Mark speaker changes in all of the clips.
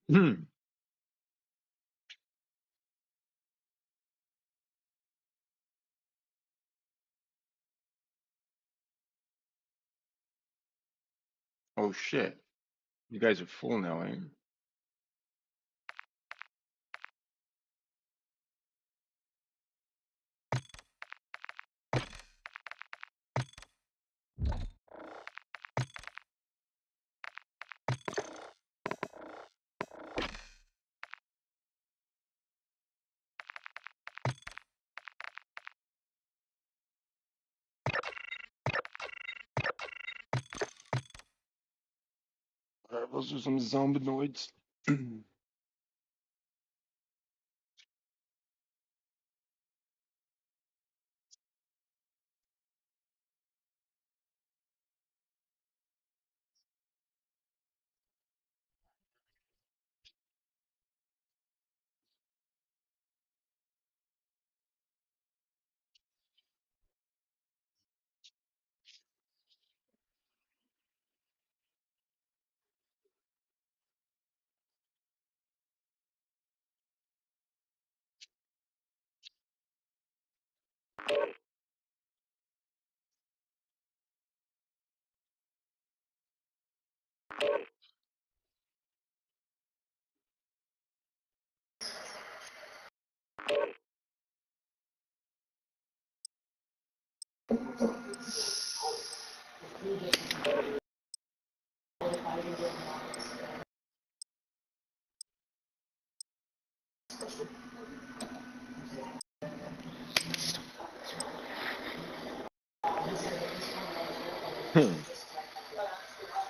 Speaker 1: Hmm. Oh shit. You guys are full now, ain't you? Alright, those are some zombinoids.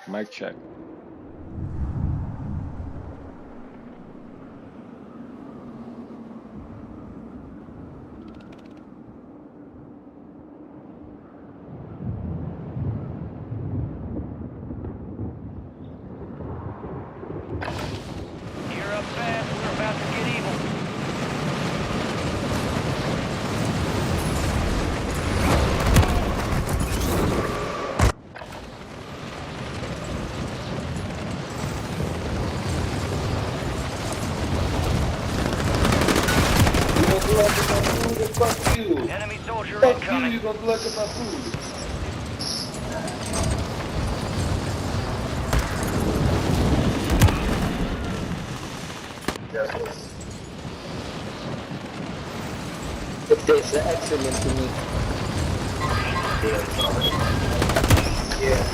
Speaker 1: Mic check.
Speaker 2: Gear up fast, we're about to get evil.
Speaker 3: You gonna blood in my food and fuck you.
Speaker 2: Enemy soldier
Speaker 3: Fuck you,
Speaker 2: incoming.
Speaker 3: you gonna blood in my food.
Speaker 4: It tastes excellent to me.
Speaker 3: Yeah.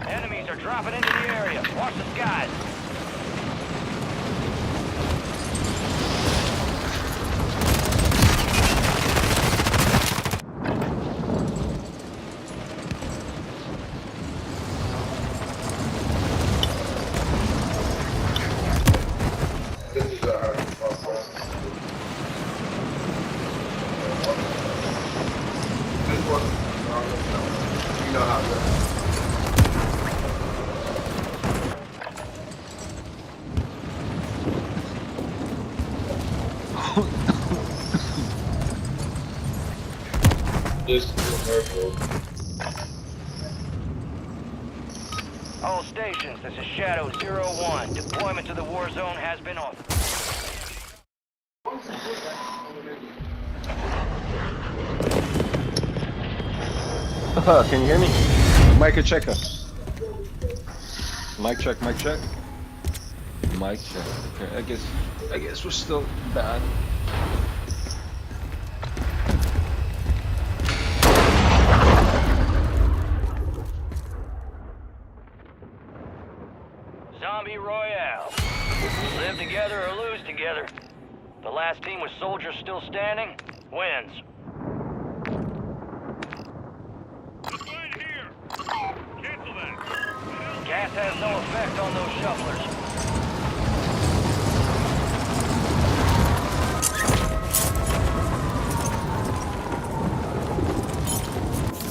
Speaker 2: Enemies are dropping into the area. Watch the skies.
Speaker 3: This is this one, you know how to. This is hurtful.
Speaker 2: All stations, this is Shadow 01. Deployment to the war zone has been authorized.
Speaker 1: Can you hear me? Mic checker. Mic check, mic check. Mic check. Okay, I guess we're still bad.
Speaker 2: Zombie Royale. Live together or lose together. The last team with soldiers still standing wins. Gas has no effect on those shufflers.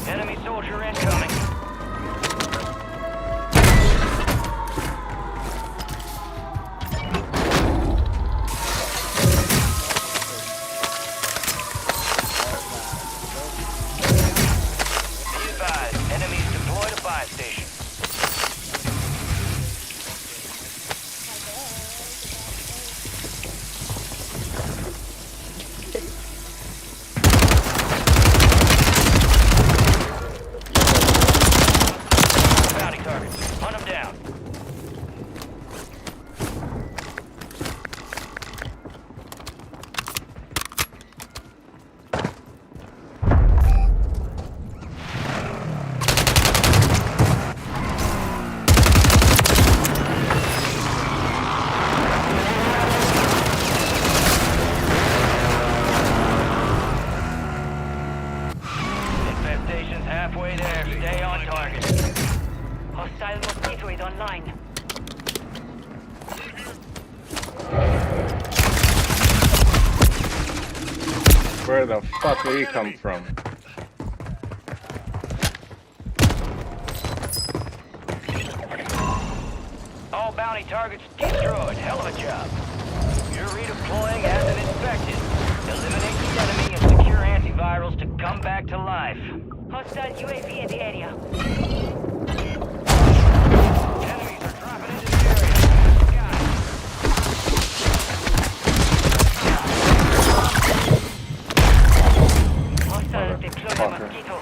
Speaker 2: Enemy soldier incoming. Halfway there. Stay on target.
Speaker 5: Hostile mosquito is online.
Speaker 1: Where the fuck did he come from?
Speaker 2: All bounty targets destroyed. Hell of a job. You're redeploying as an infected. Eliminate the enemy and secure antivirals to come back to life.
Speaker 5: Hostile UAV in the area.
Speaker 2: Enemies are dropping into the area. Sky.
Speaker 5: Hostile deploy a mosquito.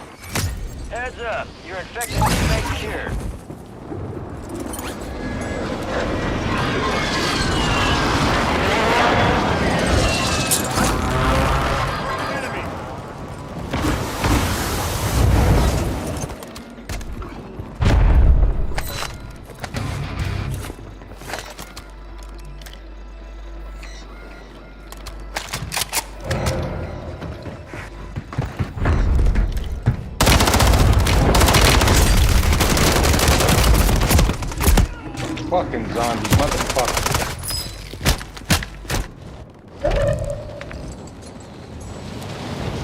Speaker 2: Heads up. Your infected teammate cured.
Speaker 1: Fucking zombie, motherfucker.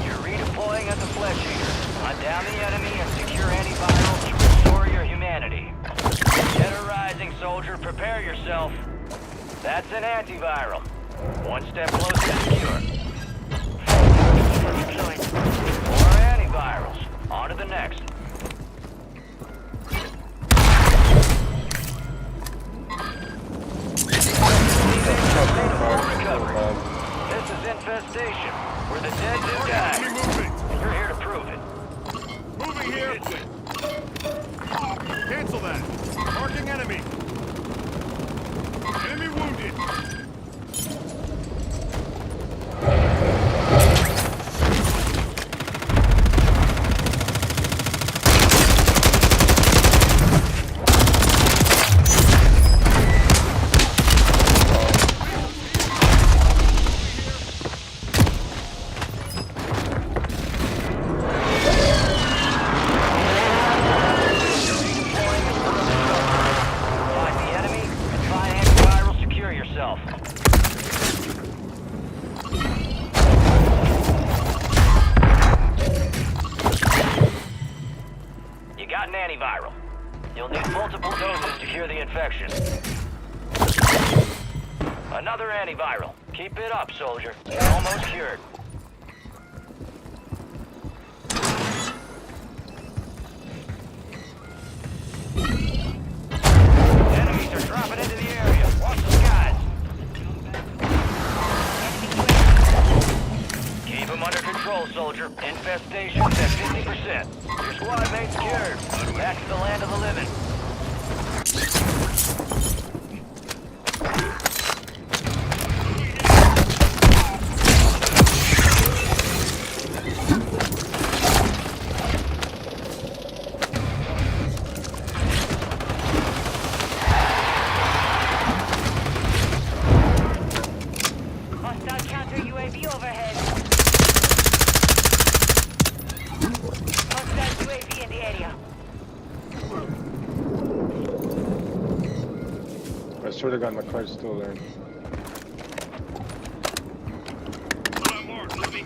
Speaker 2: You're redeploying as a flesh eater. Hunt down the enemy and secure antivirals to restore your humanity. Dead or rising, soldier, prepare yourself. That's an antiviral. One step closer to secure.
Speaker 5: Deployed.
Speaker 2: More antivirals. On to the next. Recovery. This is infestation. We're the dead who died. And you're here to prove it.
Speaker 6: Moving here! Cancel that! Marking enemy! Enemy wounded!
Speaker 2: Find the enemy and find antiviral. Secure yourself. You got an antiviral. You'll need multiple doses to cure the infection. Another antiviral. Keep it up, soldier. You're almost cured. Enemies are dropping into the area. Watch the skies. Keep them under control, soldier. Infestation's at 50%. Your squad mate's cured. Back to the land of the living.
Speaker 5: Hostile counter UAV overhead. Hostile UAV in the area.
Speaker 1: I swear to God, my car's still there.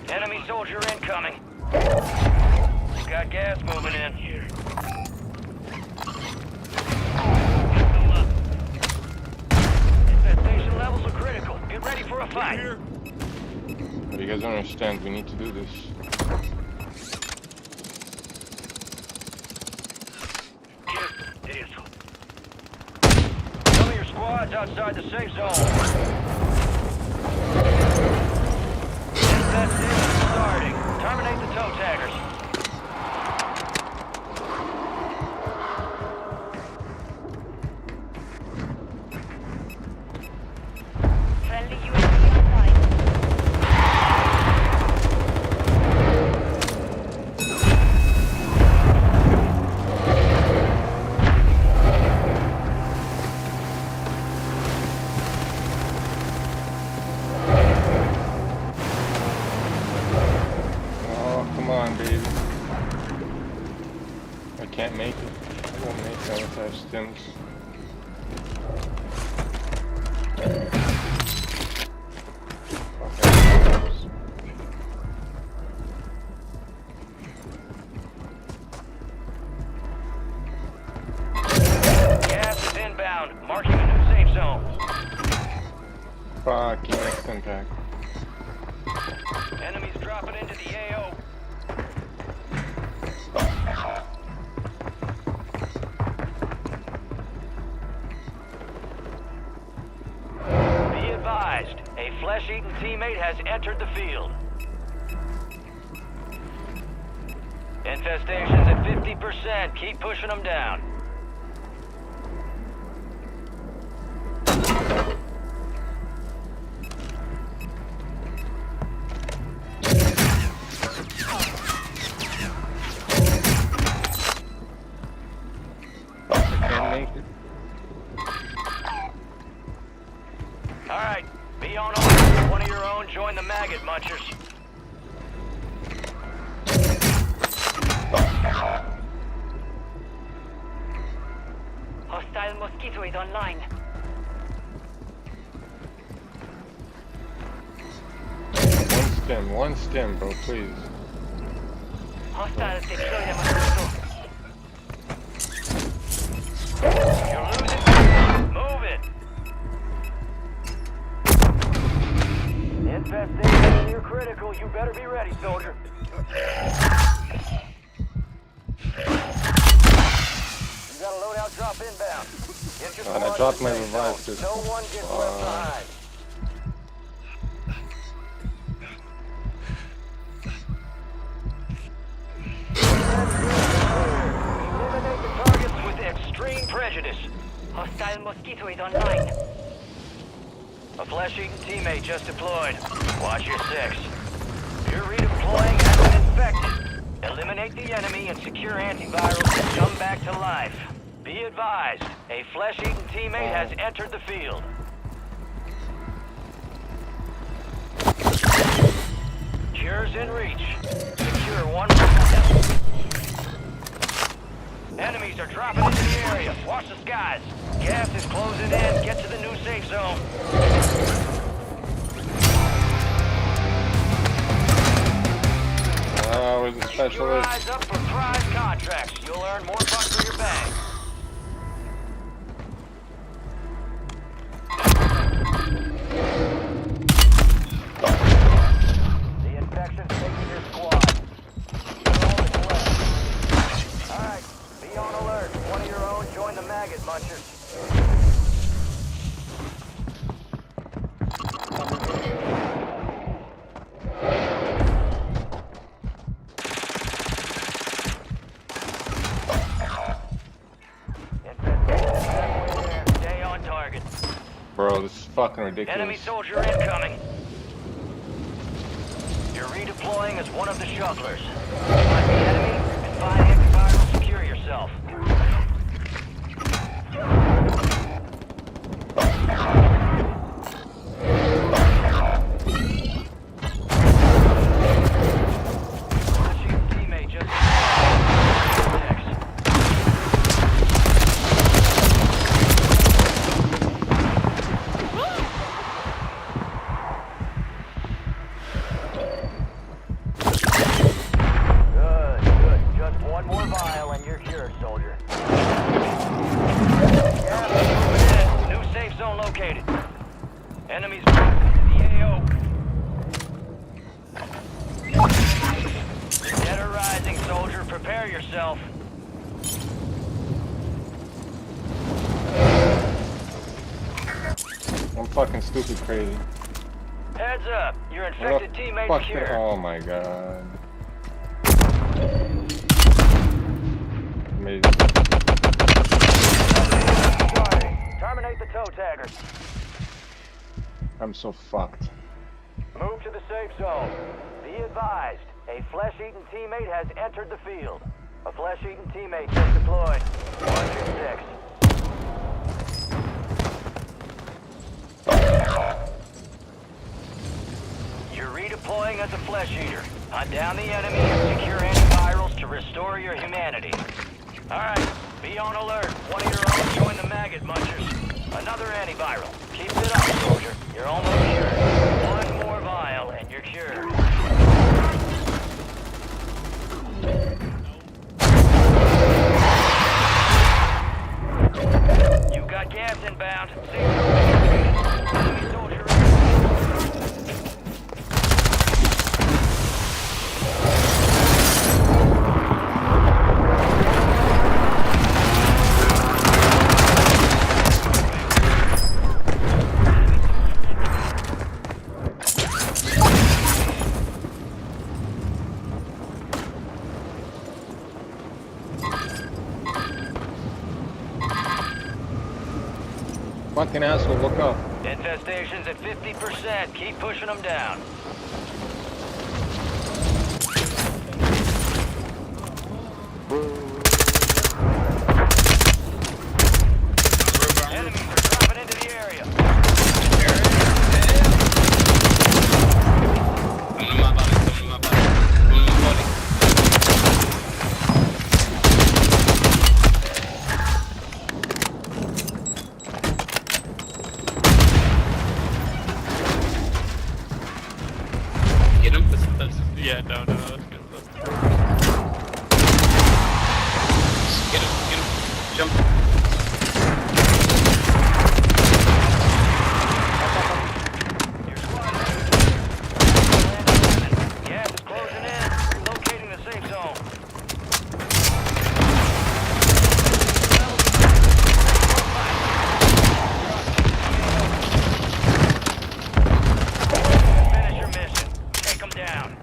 Speaker 2: Enemy soldier incoming. Got gas moving in. Infestation levels are critical. Get ready for a fight.
Speaker 6: Here!
Speaker 1: You guys don't understand, we need to do this.
Speaker 2: Some of your squad's outside the safe zone. Infestation starting. Terminate the toe taggers.
Speaker 5: Friendly UAV online.
Speaker 1: can't make it. I won't make it unless I have stims.
Speaker 2: Gas is inbound, marking a new safe zone.
Speaker 1: Fucking next impact.
Speaker 2: Enemies dropping into the AO. Be advised, a flesh-eating teammate has entered the field. Infestation's at 50%. Keep pushing them down.
Speaker 1: Can't make it.
Speaker 2: Alright, be on alert. One of your own join the maggot munchers.
Speaker 5: Hostile mosquito is online.
Speaker 1: One stem, bro, please.
Speaker 5: Hostiles deploy the mosquito.
Speaker 2: You're losing ground. Move it. Infestation near critical. You better be ready, soldier. You got a loadout drop inbound. Get your
Speaker 1: I
Speaker 2: squad
Speaker 1: dropped
Speaker 2: to
Speaker 1: my
Speaker 2: the safe
Speaker 1: revive
Speaker 2: zone.
Speaker 1: system.
Speaker 2: No one gets left behind. Eliminate the targets with extreme prejudice.
Speaker 5: Hostile mosquito is online.
Speaker 2: A flesh-eating teammate just deployed. Watch your six. You're redeploying as an infected. Eliminate the enemy and secure antivirals to come back to life. Be advised, a flesh-eating teammate has entered the field. Cure's in reach. Secure one more. Enemies are dropping into the area. Watch the skies. Gas is closing in. Get to the new safe zone.
Speaker 1: With the
Speaker 2: Keep your
Speaker 1: specialist.
Speaker 2: eyes up for prize contracts. You'll earn more bucks for your bang. The infection's taking your squad. You're all that's left. Alright, be on alert. One of your own join the maggot munchers. Stay on target.
Speaker 1: Bro, this is fucking ridiculous.
Speaker 2: Enemy soldier incoming. You're redeploying as one of the shuttlers. Find the enemy and find antiviral. Secure yourself. Flesh-eating teammate just Good, good. Just one more vial and you're cured, soldier. Yeah, new safe zone located. Enemies dropping into the AO. Dead or rising, soldier. Prepare yourself.
Speaker 1: I'm fucking stupid crazy.
Speaker 2: Heads up. Your infected teammate
Speaker 1: Fucking,
Speaker 2: cured.
Speaker 1: oh my god. Amazing.
Speaker 2: Sorry. Terminate the toe taggers.
Speaker 1: I'm so fucked.
Speaker 2: Move to the safe zone. Be advised, a flesh-eating teammate has entered the field. A flesh-eating teammate just deployed. Watch your six. You're redeploying as a flesh eater. Hunt down the enemy and secure antivirals to restore your humanity. Alright, be on alert. One of your own joined the maggot munchers. Another antiviral. Keep it up, soldier. You're almost cured. One more vial and you're cured. You got gas inbound. Enemy soldier
Speaker 1: Fucking asshole, look up.
Speaker 2: infestation's at 50%. Keep pushing them down. Enemies are dropping into the area.
Speaker 7: Get him. Yeah, no, that's good. Get him, jump.
Speaker 2: Your squad gas is closing in. Relocating the safe zone. Finish your mission. Take them down.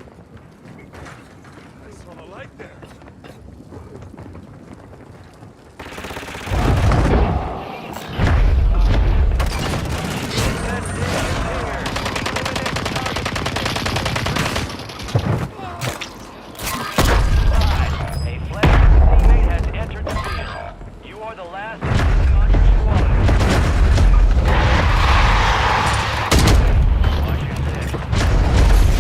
Speaker 6: I saw the light there.
Speaker 2: A flash teammate has entered the field. You are the last on your squad. Watch your six.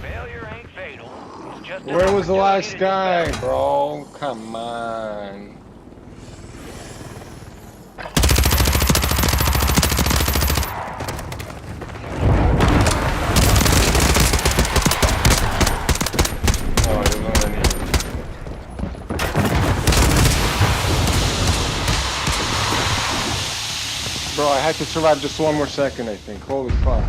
Speaker 2: Failure ain't fatal. It's just an
Speaker 1: Where was the
Speaker 2: opportunity
Speaker 1: last
Speaker 2: to
Speaker 1: guy,
Speaker 2: get better.
Speaker 1: bro? Come on. Oh, there's no any. Bro, I had to survive just one more second, I think. Holy fuck.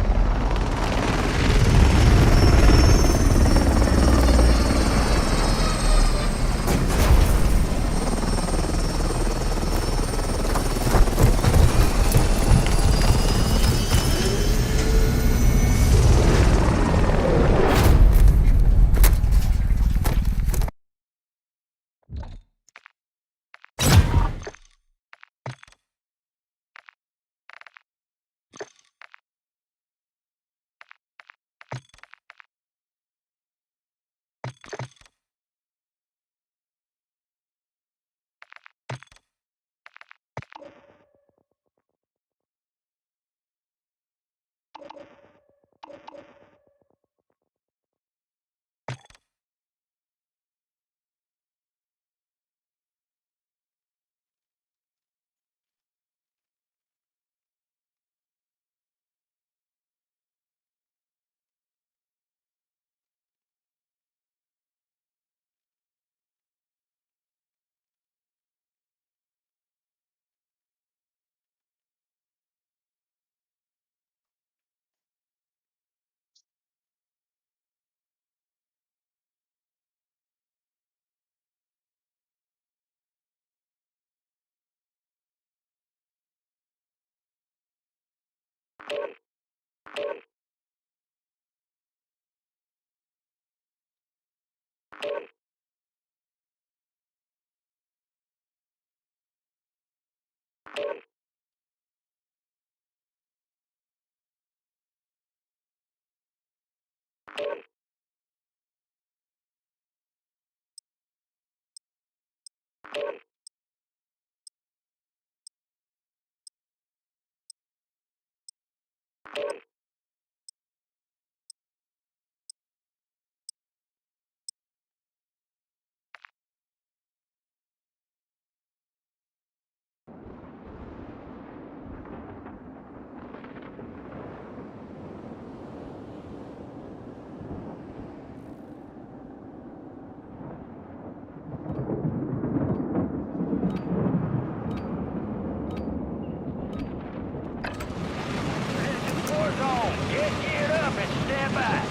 Speaker 2: Stand by.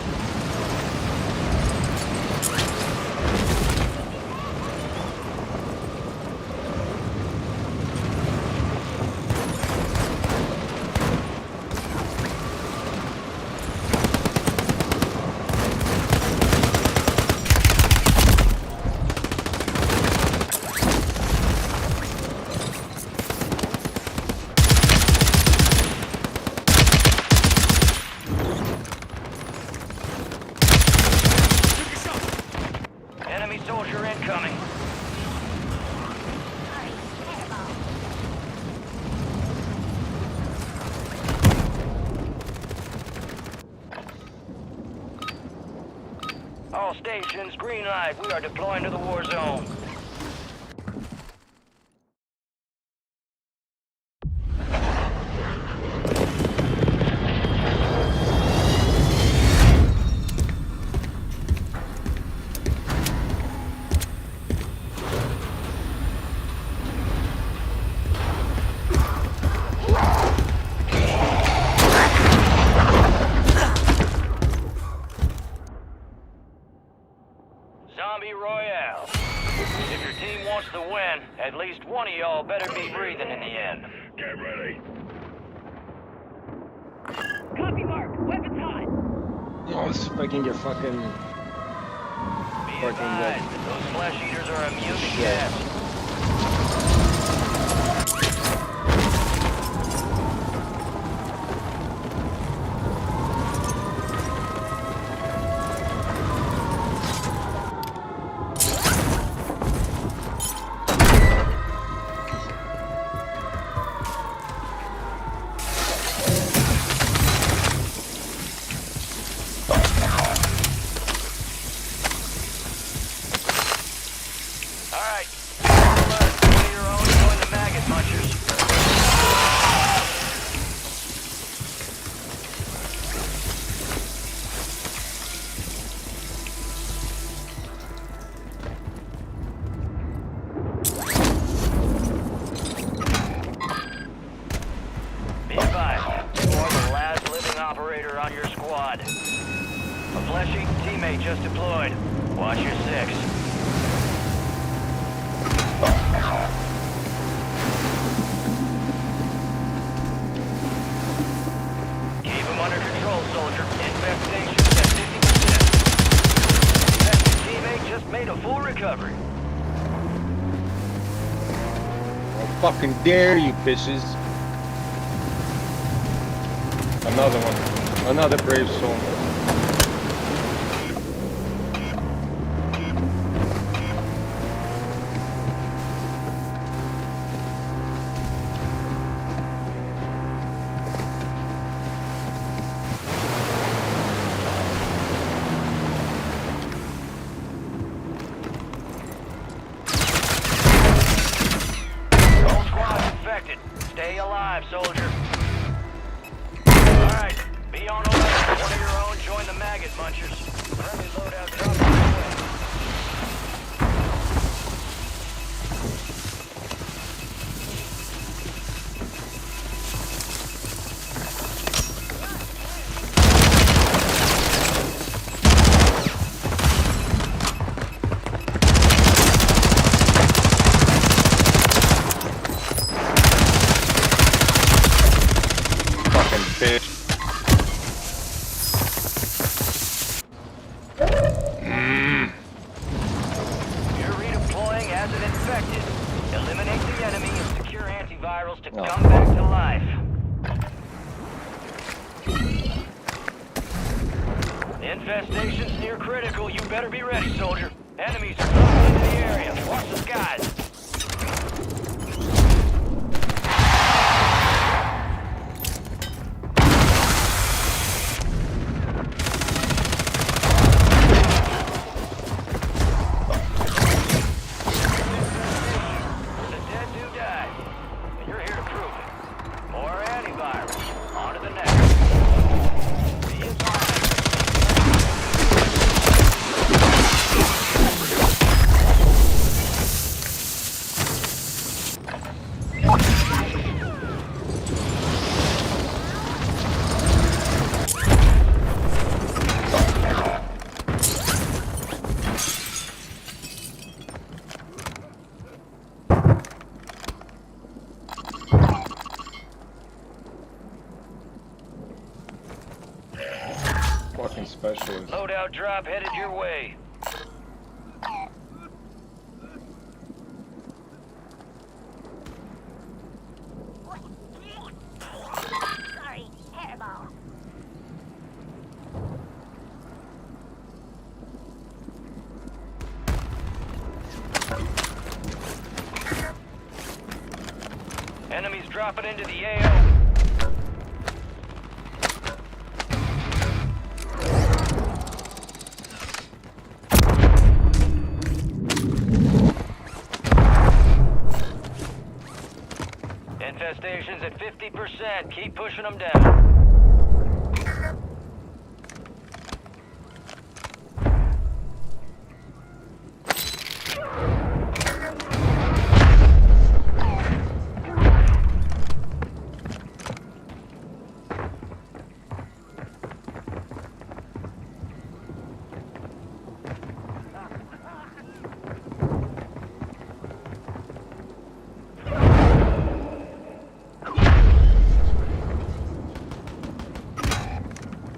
Speaker 2: Enemy soldier incoming. All stations, green light. We are deploying to the war zone. Zombie Royale. If your team wants to win, at least one of y'all better be breathing in the end.
Speaker 6: Get ready.
Speaker 5: Copy mark. Weapons hot.
Speaker 1: Oh, let's see if I can get fucking.
Speaker 2: Be
Speaker 1: Fucking
Speaker 2: advised, those flesh eaters are immune to gas. Alright. One of your own join the maggot munchers. Be advised, you are the last living operator on your squad. A flesh-eating teammate just deployed. Watch your six. Keep him under control, soldier. Infestation's at 50%. That teammate just made a full recovery.
Speaker 1: I fucking dare you, bitches. Another one. Another brave soul.
Speaker 2: Whole squad's infected. Stay alive, soldier. Alright, be on alert. One of your own join the maggot munchers. Friendly loadout drop on the way.
Speaker 1: Fucking bitch.
Speaker 2: You're redeploying as an infected. Eliminate the enemy and secure antivirals to
Speaker 1: Oh.
Speaker 2: come back to life. Infestation's near critical. You better be ready, soldier. Enemies are coming into the area. Watch the skies. The dead do die. And you're here to prove it. More antivirus. On to the next. Be advised.
Speaker 1: fucking specialist.
Speaker 2: Loadout drop headed your way.
Speaker 5: Sorry, hairball.
Speaker 2: Enemies dropping into the AO. Infestation's at 50%. Keep pushing them down.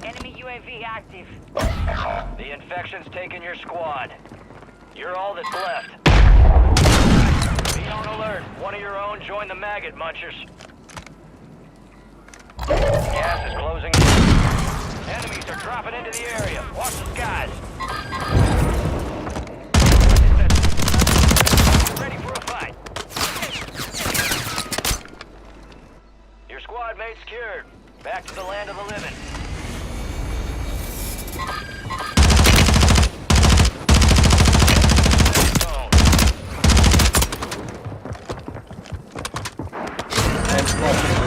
Speaker 5: Enemy UAV active.
Speaker 2: The infection's taking your squad. You're all that's left. Be on alert. One of your own joined the maggot munchers. Gas is closing in. Enemies are dropping into the area. Watch the skies. Get ready for a fight. Your squad mate's secured. Back to the land of the living.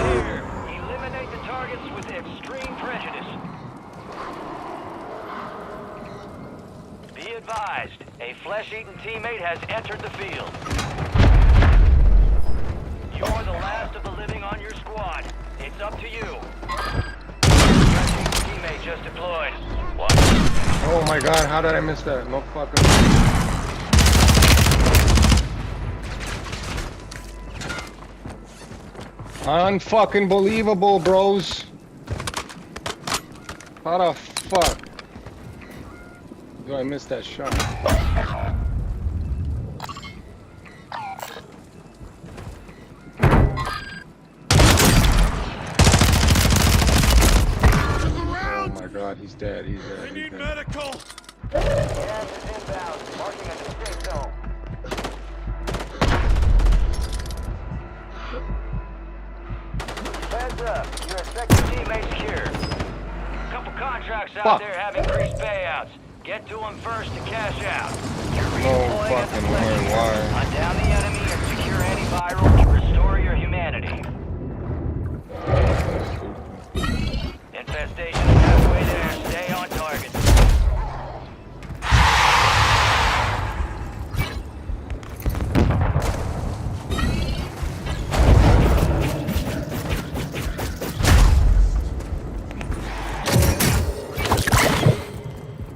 Speaker 2: Eliminate the targets with extreme prejudice. Be advised, a flesh-eating teammate has entered the field. You're the last of the living on your squad. It's up to you. Flesh-eating teammate just deployed. What?
Speaker 1: Oh my god, how did I miss that? No fucking. Unfucking believable, bros. How the fuck do I miss that shot? Oh my god, he's dead, he's dead.
Speaker 6: I
Speaker 1: He's
Speaker 6: need
Speaker 1: dead.
Speaker 6: medical.
Speaker 2: Gas is inbound, marking a safe zone. Heads up, your infected teammate secured. Couple contracts out
Speaker 1: Fuck.
Speaker 2: there have increased payouts. Get to them first to cash out. You're
Speaker 1: No
Speaker 2: redeploying at the
Speaker 1: fucking
Speaker 2: flesh
Speaker 1: way,
Speaker 2: eater.
Speaker 1: why?
Speaker 2: Hunt down the enemy and secure antiviral to restore your humanity. Infestation is halfway there. Stay on target.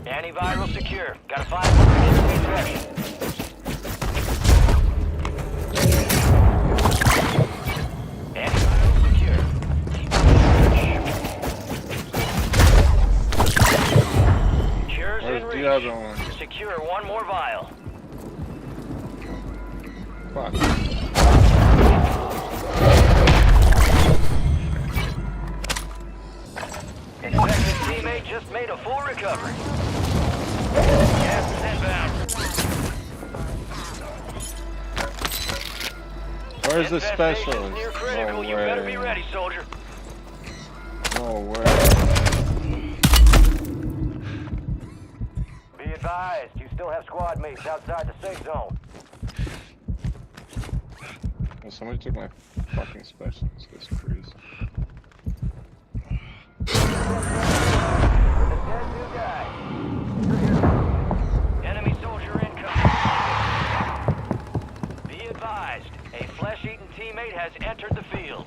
Speaker 2: Antiviral secure. Gotta find the infection. Antiviral secure. Cure's in
Speaker 1: Where's the other
Speaker 2: reach.
Speaker 1: one?
Speaker 2: Secure one more vial.
Speaker 1: Fuck.
Speaker 2: Infected teammate just made a full recovery. Gas is inbound.
Speaker 1: Where's the
Speaker 2: Infestation's
Speaker 1: specialist?
Speaker 2: near critical.
Speaker 1: No
Speaker 2: You better be
Speaker 1: way.
Speaker 2: ready, soldier.
Speaker 1: No way.
Speaker 2: Be advised, you still have squad mates outside the safe zone.
Speaker 1: Well, somebody took my fucking specialist. That's crazy.
Speaker 2: The dead new guy. Enemy soldier incoming. Be advised, a flesh-eating teammate has entered the field.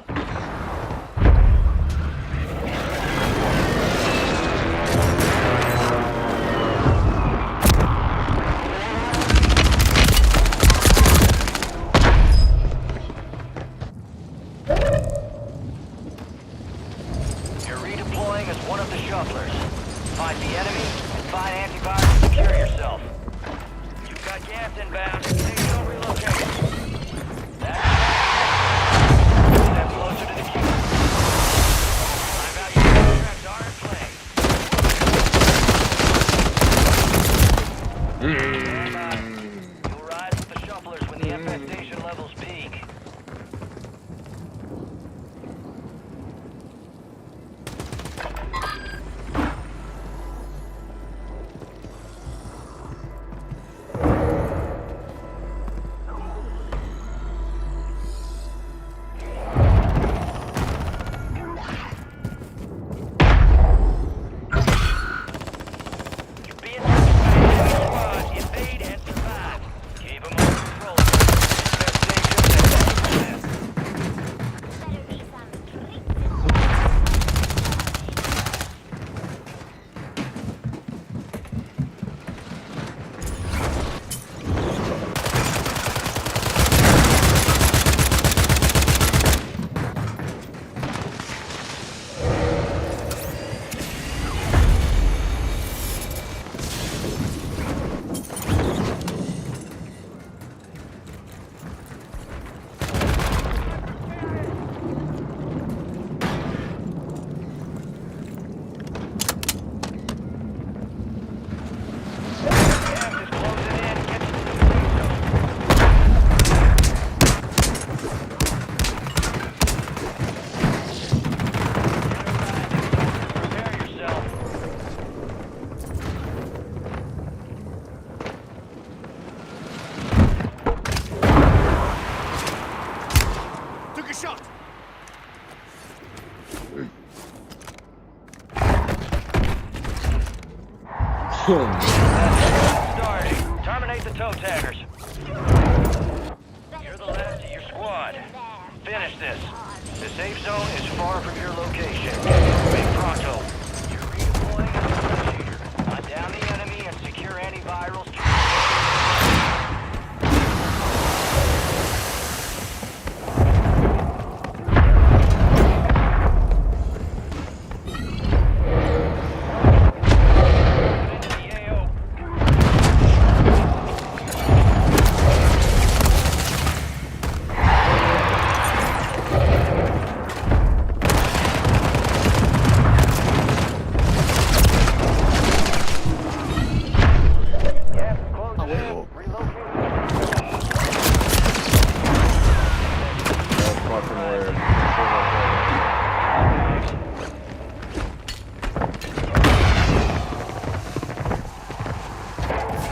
Speaker 2: You're redeploying as one of the shufflers. Find the enemy and find antivirus to secure yourself. You've got gas inbound. Take no relocation. That's step closer to the queue. High value contracts are in play. You'll rise with the shufflers when the infestation levels peak. You're being pursued by an enemy squad. Evade and survive. Keep them under control. Infestation and
Speaker 5: Better be some treats.
Speaker 2: gas is closing in. Get to the safe zone. Prepare yourself.
Speaker 6: Took a shot.
Speaker 2: Starting. Terminate the toe taggers. You're the last of your squad. Finish this. The safe zone is far from your location. Moving pronto. You're redeploying as a threat shooter. Hunt down the enemy and secure antivirals. Into the AO. Gas is closing in. Relocating.
Speaker 1: That's fucking weird.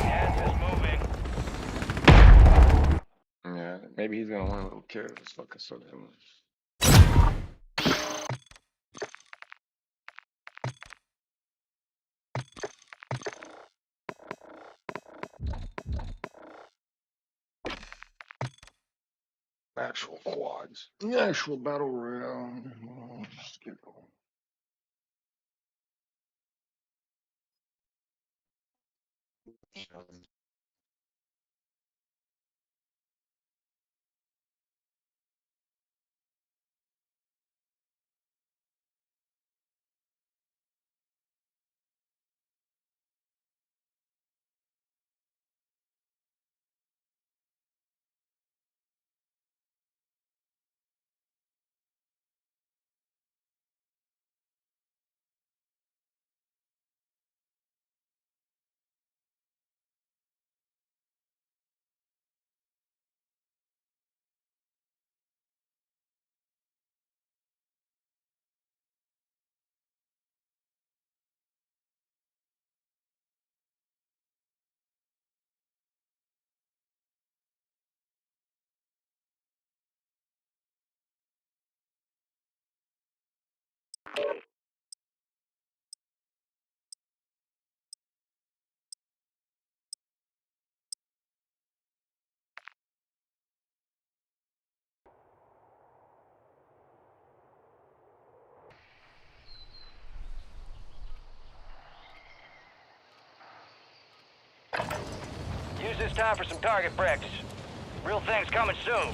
Speaker 2: Gas is moving.
Speaker 1: Yeah, maybe he's gonna want a little care of his fucking soda. Actual quads. The actual battle royale. Let's get going.
Speaker 2: Use this time for some target practice. Real thing's coming soon.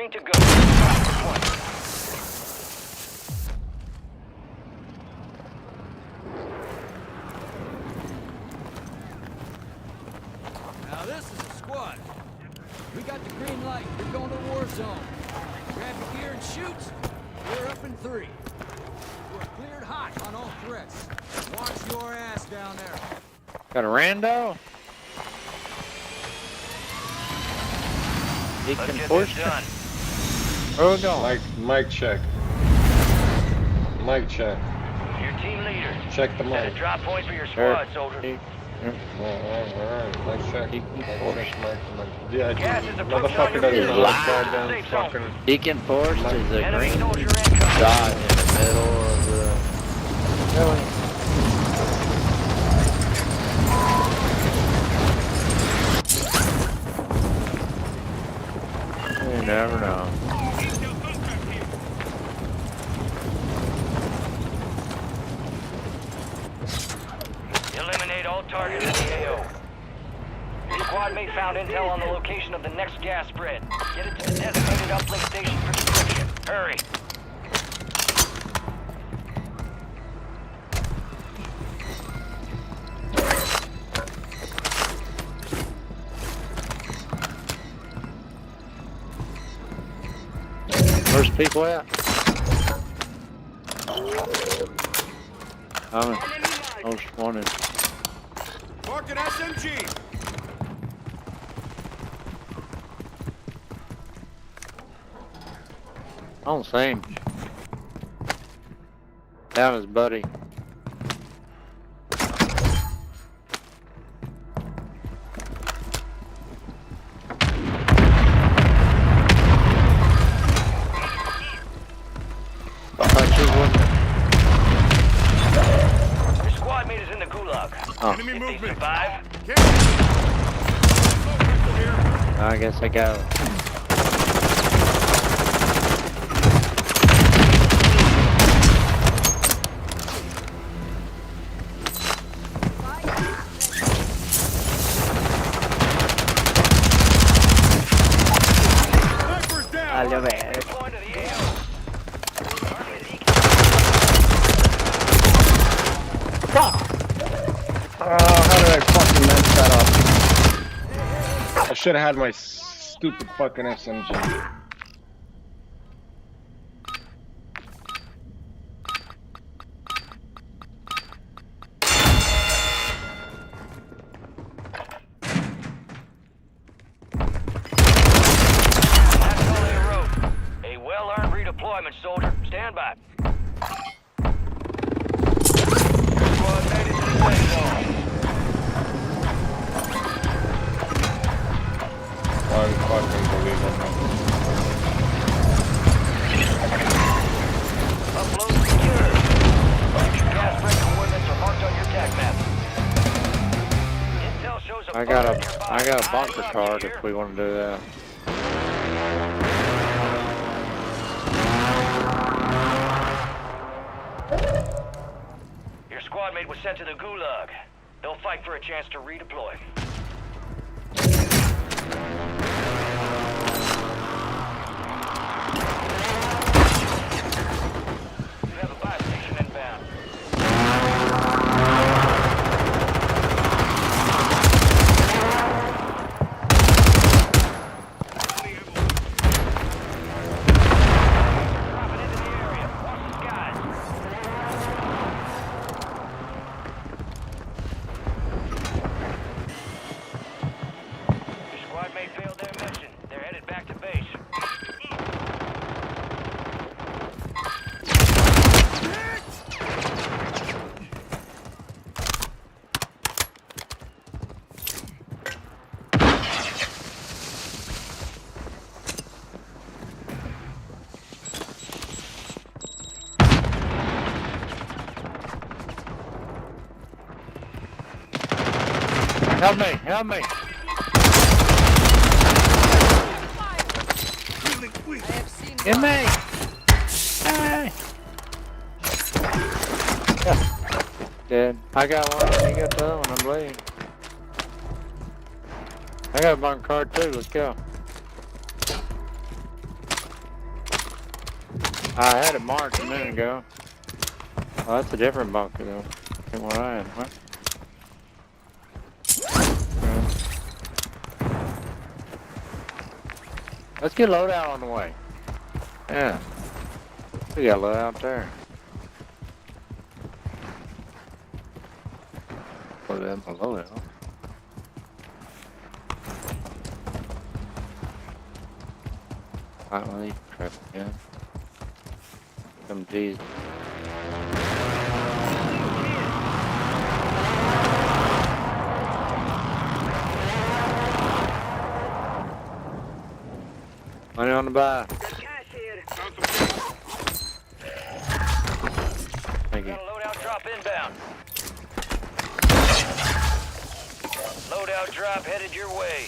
Speaker 2: Green to go. Drop the point.
Speaker 6: Now this is a squad. We got the green light. You're going to Warzone. Grab your gear and shoot. We're up in 3. We're cleared hot on all threats. Watch your ass down there.
Speaker 8: Got a rando? He
Speaker 2: Let's
Speaker 8: can
Speaker 2: get
Speaker 8: push.
Speaker 2: this done.
Speaker 8: Where we going?
Speaker 1: Mic check. Mic check.
Speaker 2: Your team leader.
Speaker 1: Check the
Speaker 2: Set a
Speaker 1: mic.
Speaker 2: drop point for your squad, soldier.
Speaker 1: Alright. Mic check.
Speaker 8: He can
Speaker 1: Mic
Speaker 8: push.
Speaker 1: check, mic. Yeah,
Speaker 2: Gas is approaching on
Speaker 1: motherfucker
Speaker 2: your
Speaker 1: doesn't
Speaker 2: vehicle.
Speaker 1: know
Speaker 8: Lie.
Speaker 1: how to goddamn
Speaker 2: Safe zone.
Speaker 1: fucking.
Speaker 8: Deacon Force is a
Speaker 2: Enemy
Speaker 8: green
Speaker 2: soldier incoming.
Speaker 8: dot in the middle of the... Really? You never know.
Speaker 2: Eliminate all targets in the AO. Your squad mate found intel on the location of the next gas spread. Get it to the designated uplink station for description. Hurry.
Speaker 8: Where's people at? I just wanted.
Speaker 6: Mark an SMG.
Speaker 8: I don't see him. Down his buddy. I thought you wouldn't.
Speaker 2: Your squad mate is in the gulag.
Speaker 8: Oh,
Speaker 6: Enemy
Speaker 2: If they
Speaker 6: movement.
Speaker 2: survive,
Speaker 8: I guess I got it.
Speaker 6: Sniper's down.
Speaker 8: I love it.
Speaker 2: deploying to the AO.
Speaker 1: How did I fucking mess that up? I should have had my stupid fucking SMG.
Speaker 2: That's all they wrote. A well-earned redeployment, soldier. Stand by. Your squad mate is in the safe zone.
Speaker 1: Unfucking
Speaker 2: Upload secured. Your gas spread coordinates are marked on your tag map. Intel shows a
Speaker 8: I got
Speaker 2: bunker
Speaker 8: a
Speaker 2: nearby.
Speaker 8: bunker
Speaker 2: Eyes up,
Speaker 8: card
Speaker 2: you hear?
Speaker 8: if we want to do that.
Speaker 2: Your squad mate was sent to the gulag. They'll fight for a chance to redeploy. You have a buy station inbound. Dropping into the area. Watch the skies. Your squad mate failed their mission. They're headed back to base.
Speaker 8: Help me! Help me! Get me! Hey! Dead. I got one. You got the other one. I'm bleeding. I got a bunker card too. Let's go. I had it marked a minute ago. Oh, that's a different bunker though than what I had. What? Let's get loadout on the way. Yeah. We got loadout there. Put it in the loadout. Finally, trap again. Some G's. Money on the buy. Thank you.
Speaker 2: Got a loadout drop inbound. Loadout drop headed your way.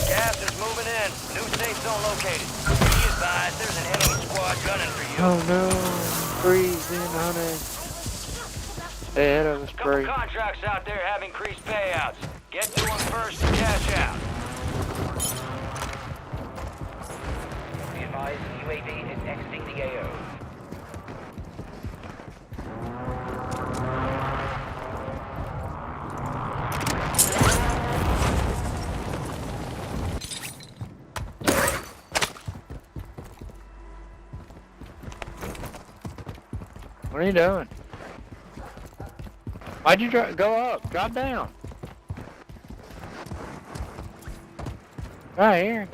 Speaker 2: Gas is moving in. New safe zone located. Be advised, there's an enemy squad gunning for you.
Speaker 8: Oh no, freezing, honey. Ahead of the
Speaker 2: Couple
Speaker 8: spray.
Speaker 2: contracts out there have increased payouts. Get to them first and cash out. Be advised, UAV is exiting the AO.
Speaker 8: What are you doing? Why'd you go up? Drop down. Right here.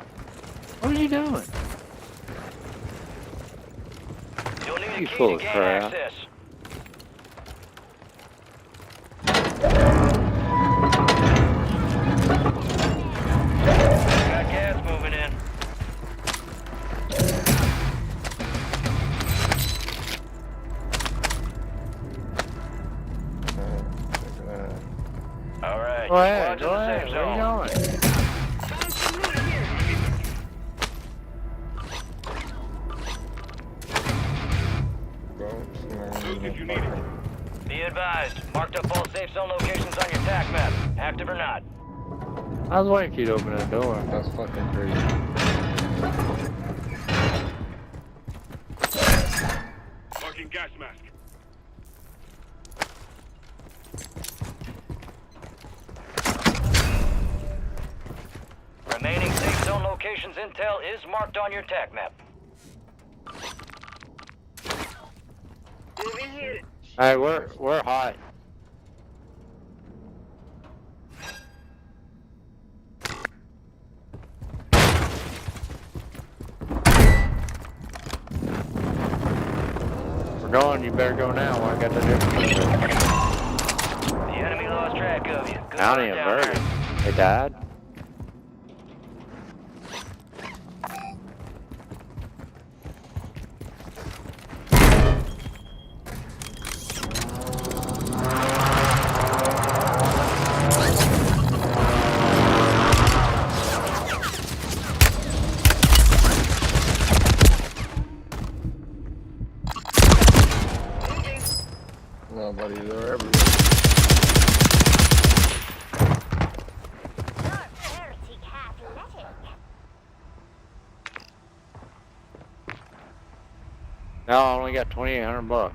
Speaker 8: What are you doing?
Speaker 2: You'll need a
Speaker 8: You
Speaker 2: key
Speaker 8: full
Speaker 2: to
Speaker 8: of
Speaker 2: gain
Speaker 8: crap.
Speaker 2: access. Got gas moving in. All right.
Speaker 8: Go ahead,
Speaker 2: squad's in
Speaker 8: go
Speaker 2: the
Speaker 8: ahead.
Speaker 2: safe
Speaker 8: Where are you
Speaker 2: zone.
Speaker 8: going?
Speaker 2: Be advised. Marked up all safe zone locations on your TAC map. Active or not.
Speaker 8: I was waiting for you to open that door.
Speaker 1: That's fucking crazy.
Speaker 3: Fucking gas mask.
Speaker 2: Remaining safe zone locations intel is marked on your TAC map.
Speaker 8: Hey, we're hot. We're going. You better go now. I got the difference.
Speaker 2: The enemy lost track of you. Good
Speaker 8: Bounty
Speaker 2: work down
Speaker 8: inverted.
Speaker 2: there.
Speaker 8: They died.
Speaker 1: No, buddy, they're everywhere.
Speaker 5: You're dirty athletic.
Speaker 8: Now I only got $2,800.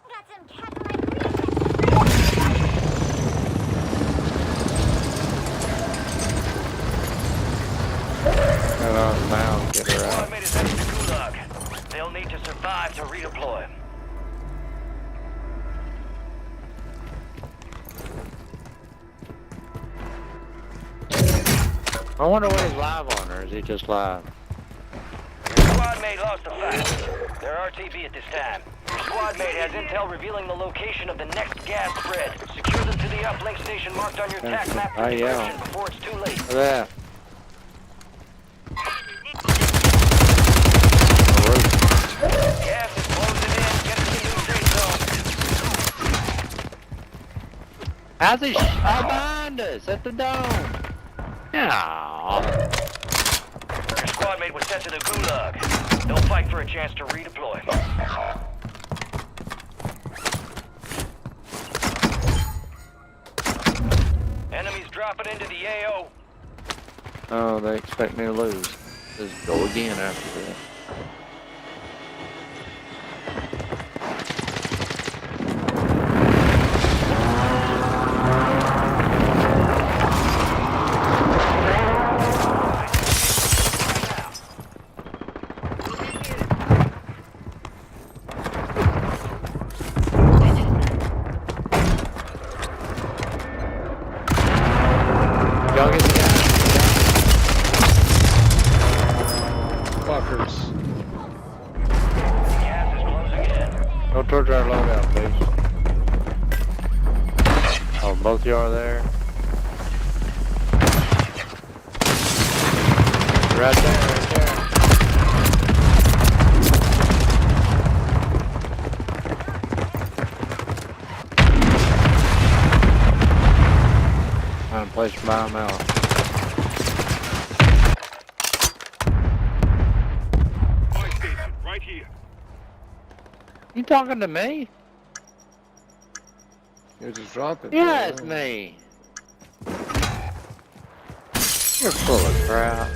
Speaker 5: Got some cat
Speaker 8: Got on the mound. Get her
Speaker 2: Squad
Speaker 8: out.
Speaker 2: mate is headed to Gulag. They'll need to survive to redeploy.
Speaker 8: I wonder what he's live on, or is he just live?
Speaker 2: Your squad mate lost the fight. They're RTB at this time. Your squad mate has intel revealing the location of the next gas spread. Secure them to the uplink station marked on your TAC map for decryption before it's too late.
Speaker 8: Look at that.
Speaker 2: Gas is closing in. Get to the new safe zone.
Speaker 8: How's he behind us at the dome? Yeah.
Speaker 2: Your squad mate was sent to the Gulag. They'll fight for a chance to redeploy. Enemies dropping into the AO.
Speaker 8: Oh, they expect me to lose. Just go again after that. Y'all get the guy.
Speaker 1: Fuckers.
Speaker 2: Gas is closing in.
Speaker 8: Go towards our loadout, please. Oh, both y'all are there. Right there, right there. Find a place to buy them out.
Speaker 3: Buy station, right here.
Speaker 8: You talking to me?
Speaker 1: You just drop it.
Speaker 8: Yeah,
Speaker 1: bro.
Speaker 8: it's me. You're full of crap.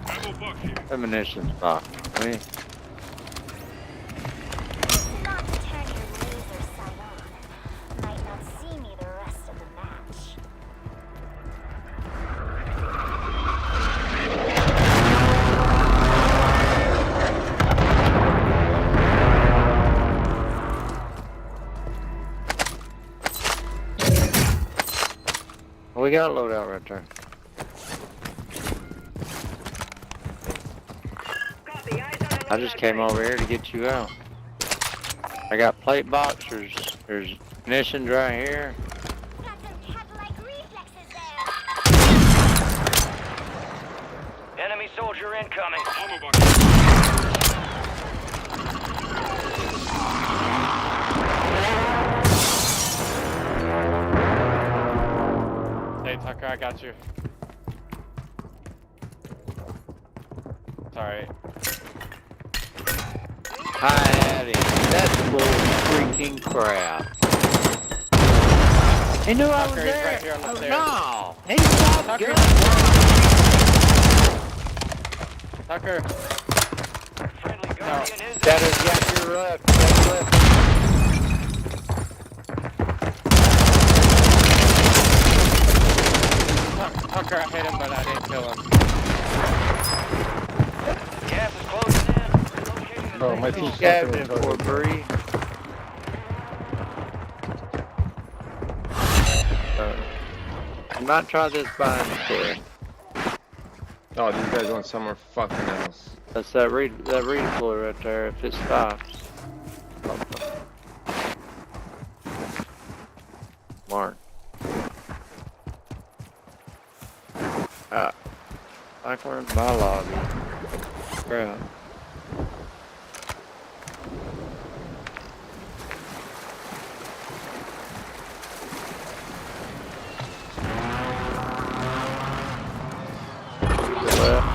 Speaker 3: Ammo box here.
Speaker 8: Ammunition box. Me.
Speaker 5: Not to turn your laser sight on. Might not see me the rest of the match.
Speaker 8: We got a loadout right there. I just came over here to get you out. I got plate box. There's munitions right here.
Speaker 5: Got some cat-like reflexes there.
Speaker 2: Enemy soldier incoming.
Speaker 3: Ammo box.
Speaker 7: Hey, Tucker, I got you. Sorry.
Speaker 8: Howdy. That's bull freaking crap. He knew I was
Speaker 7: Tucker, he's
Speaker 8: there.
Speaker 7: right here on the stairs.
Speaker 8: No, he's not
Speaker 7: Tucker.
Speaker 8: good.
Speaker 7: Tucker.
Speaker 2: Friendly Guardian is
Speaker 8: That is got your left. That's left.
Speaker 7: Tucker, I hit him, but I didn't kill him.
Speaker 2: Gas is closing in. Relocating the
Speaker 1: Bro, my
Speaker 2: safe
Speaker 1: team's
Speaker 2: zone.
Speaker 8: Scavenging for Bree. I might try this behind the chair.
Speaker 1: Oh, these guys went somewhere fucking else.
Speaker 8: That's that redeploy right there. If it stops. Mark. Like we're in my lobby. Crap. Left.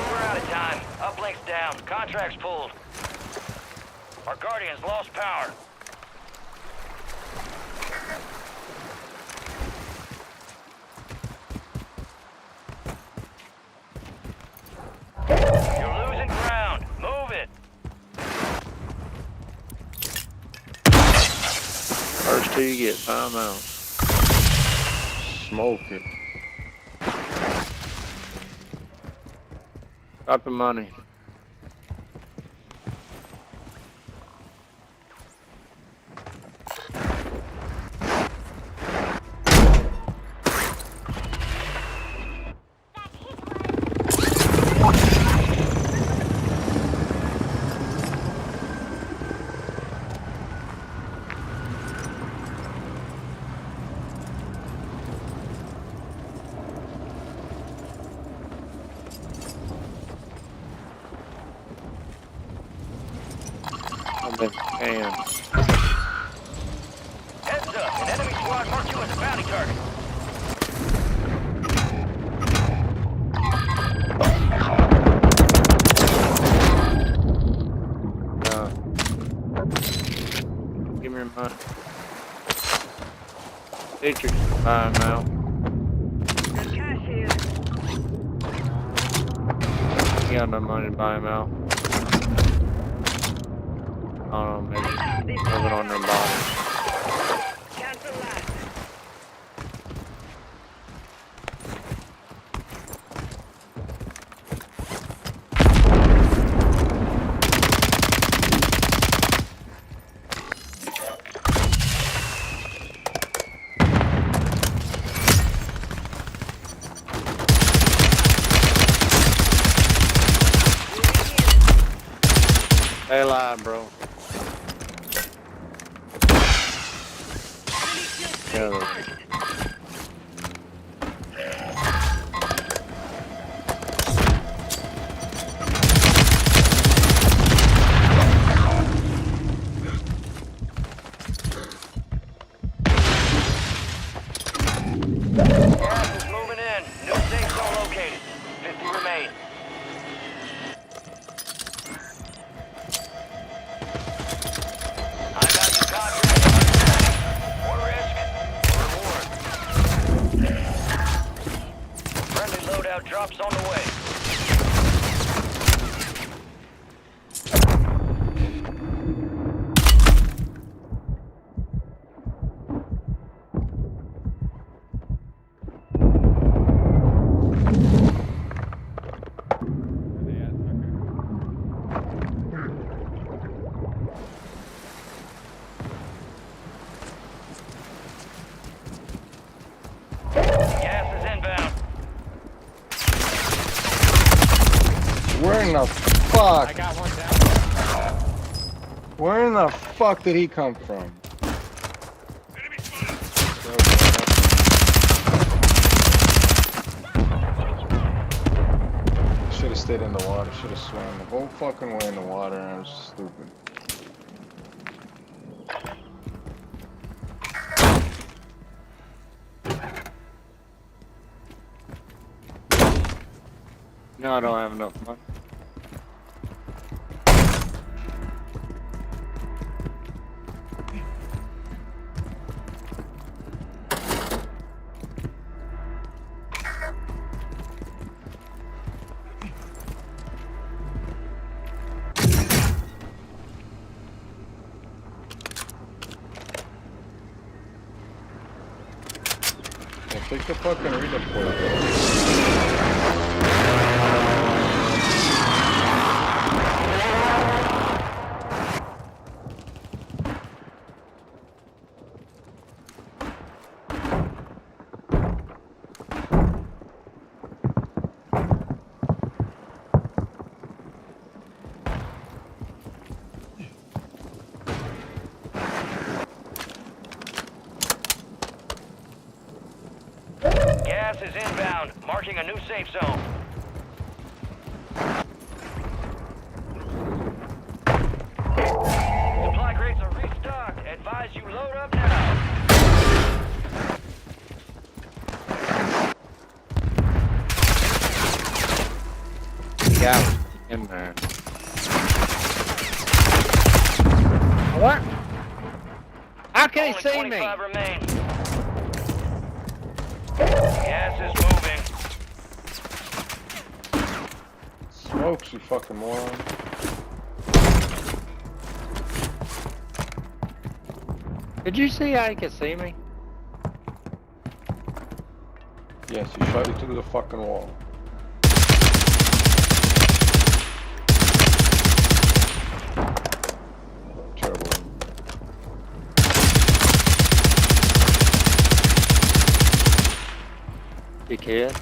Speaker 2: We're out of time. Uplink's down. Contract's pulled. Our Guardian's lost power. You're losing ground. Move it.
Speaker 8: First two you get, find them out.
Speaker 1: Smoke it.
Speaker 8: Drop the money.
Speaker 5: That hit one.
Speaker 8: I've been scammed.
Speaker 2: Heads squad marked you as a bounty target.
Speaker 8: Give me your money. Teacher, buy him out. You got no money to buy him out. I don't know, maybe rub it on their body. Stay alive, bro. Yeah.
Speaker 2: Gas is moving in. New safe zone located. 50 remain. High value contract. More risk, more reward. Friendly loadout drops on the way. Gas is inbound.
Speaker 1: Where in the fuck?
Speaker 7: I got one down.
Speaker 1: Where in the fuck did he come from?
Speaker 3: Enemy spotted.
Speaker 1: Should have stayed in the water. Should have swam the whole fucking way in the water. I was stupid.
Speaker 8: No, I don't have enough money.
Speaker 1: Yeah, take the fucking redeploy, bro.
Speaker 2: Gas is inbound, marking a new safe zone. Supply crates are restocked. Advise you load up now.
Speaker 8: Yeah, in there. What? How can he
Speaker 2: Only
Speaker 8: see me?
Speaker 2: 25 remain. Gas is moving.
Speaker 1: Smokes, you fucking moron.
Speaker 8: Did you see how he could see me?
Speaker 1: Yes, you shot it through the fucking wall. Terrible.
Speaker 8: You kid.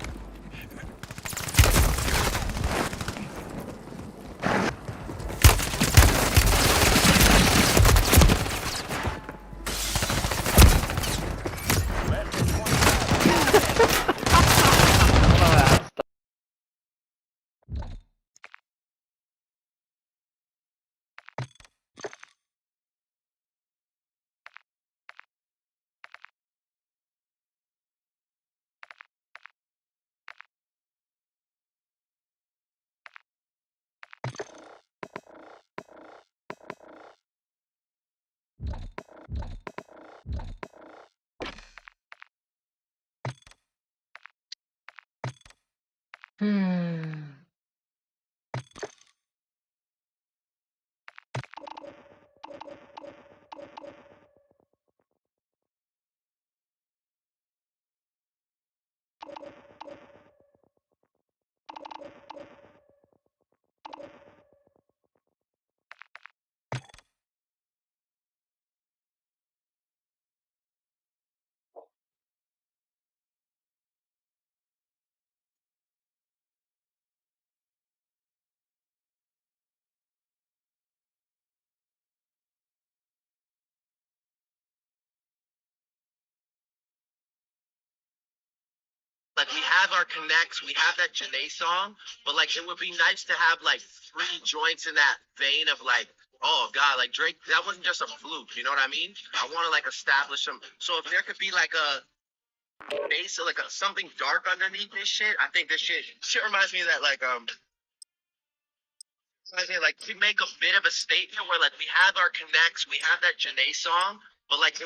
Speaker 9: Like we have our connects, we have that Janae song, but like it would be nice to have like 3 joints in that vein of like, oh god, like Drake, that wasn't just a fluke, you know what I mean? I want to like establish some. So if there could be like a base, like a something dark underneath this shit, I think this shit reminds me of that like reminds me of, like to make a bit of a statement where like we have our connects, we have that Janae song, but like.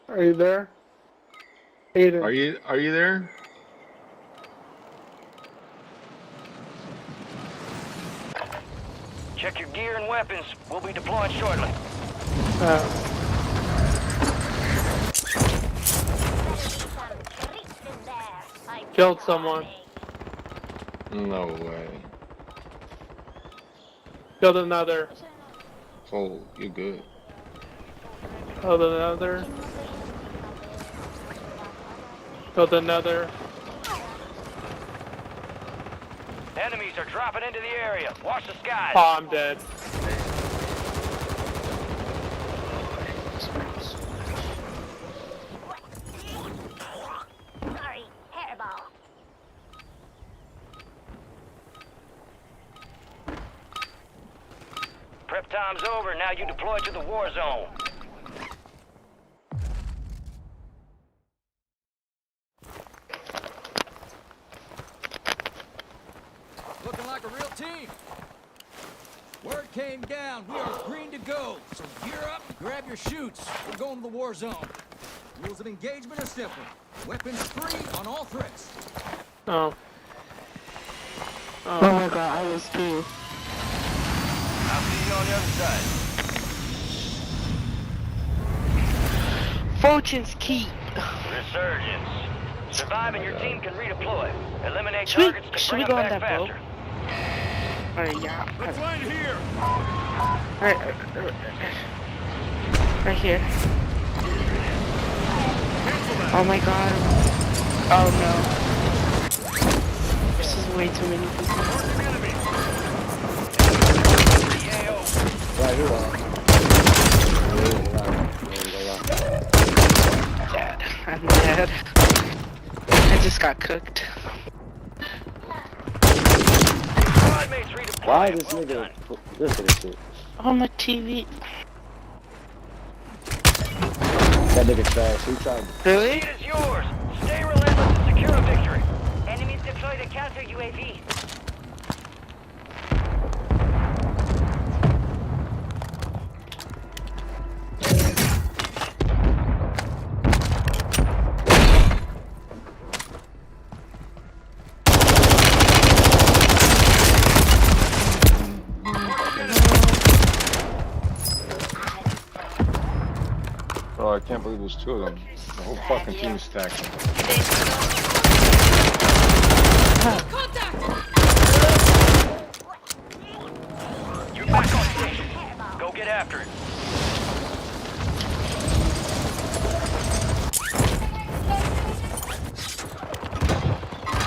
Speaker 10: Are you there? Aiden.
Speaker 1: Are you there?
Speaker 2: Check your gear and weapons. We'll be deploying shortly.
Speaker 10: Killed someone.
Speaker 1: No way.
Speaker 10: Killed another.
Speaker 1: Oh, you good.
Speaker 10: Killed another. Killed another.
Speaker 2: Enemies are dropping into the area. Watch the skies.
Speaker 10: Oh, I'm dead.
Speaker 5: Sorry, hairball.
Speaker 2: Prep time's over. Now you deploy to the war zone.
Speaker 6: Looking like a real team. Word came down. We are green to go. So gear up and grab your shoots. We're going to the war zone. Rules of engagement are simple. Weapons free on all threats.
Speaker 10: Oh.
Speaker 4: Oh my god, I was too.
Speaker 2: I'll see you on the other side.
Speaker 4: Fortune's keep.
Speaker 2: Resurgence. Survive and your team can redeploy. Eliminate
Speaker 4: Should we-
Speaker 2: targets to
Speaker 4: should
Speaker 2: bring
Speaker 4: we
Speaker 2: them
Speaker 4: go on
Speaker 2: back
Speaker 4: that boat?
Speaker 2: faster.
Speaker 4: Alright, yeah.
Speaker 3: Let's land here.
Speaker 4: Right here.
Speaker 3: Cancel that.
Speaker 4: Oh my god. Oh no. This is way too many people.
Speaker 3: Marking enemy.
Speaker 4: Dead. I'm dead. I just got cooked.
Speaker 2: Squad mates redeploy.
Speaker 11: Why this
Speaker 2: Well
Speaker 11: nigga
Speaker 2: done.
Speaker 11: listen to shit?
Speaker 4: On my TV.
Speaker 11: That nigga trash. He tried.
Speaker 4: Really?
Speaker 2: It is yours. Stay relentless and secure a victory. Enemies deploy the counter UAV.
Speaker 1: Bro, I can't believe there's 2 of them. The whole fucking team is stacking.
Speaker 2: You're back on station. Go get after it.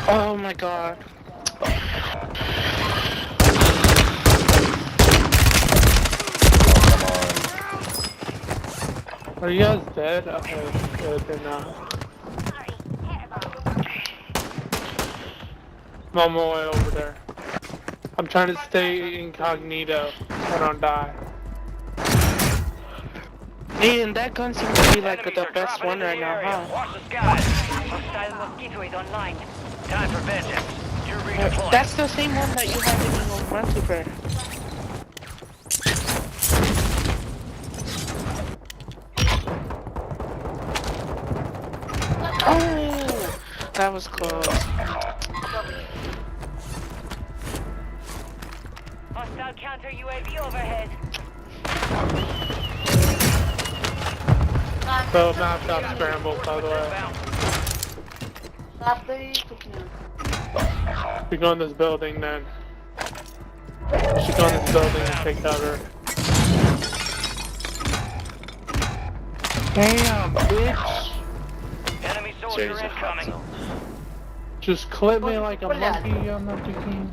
Speaker 4: Oh my god.
Speaker 10: Are you guys dead? Okay, good, they're not.
Speaker 5: Sorry, hairball.
Speaker 10: I'm on my way over there. I'm trying to stay incognito so I don't die.
Speaker 4: Aiden, that gun seems to be like
Speaker 2: Enemies
Speaker 4: the
Speaker 2: are
Speaker 4: best
Speaker 2: dropping
Speaker 4: one
Speaker 2: into
Speaker 4: right
Speaker 2: the
Speaker 4: now,
Speaker 2: area.
Speaker 4: huh?
Speaker 2: Watch the skies. Hostile mosquito is online. Time for vengeance. You're redeploying.
Speaker 4: That's the same one that you have in your multiplayer. Oh, that was close.
Speaker 5: Hostile counter UAV overhead.
Speaker 10: So map got scrambled, by the way. We go in this building then. We should go in this building and take cover. Damn, bitch!
Speaker 2: Enemy soldier incoming.
Speaker 10: Just clip me like a monkey on the Deken.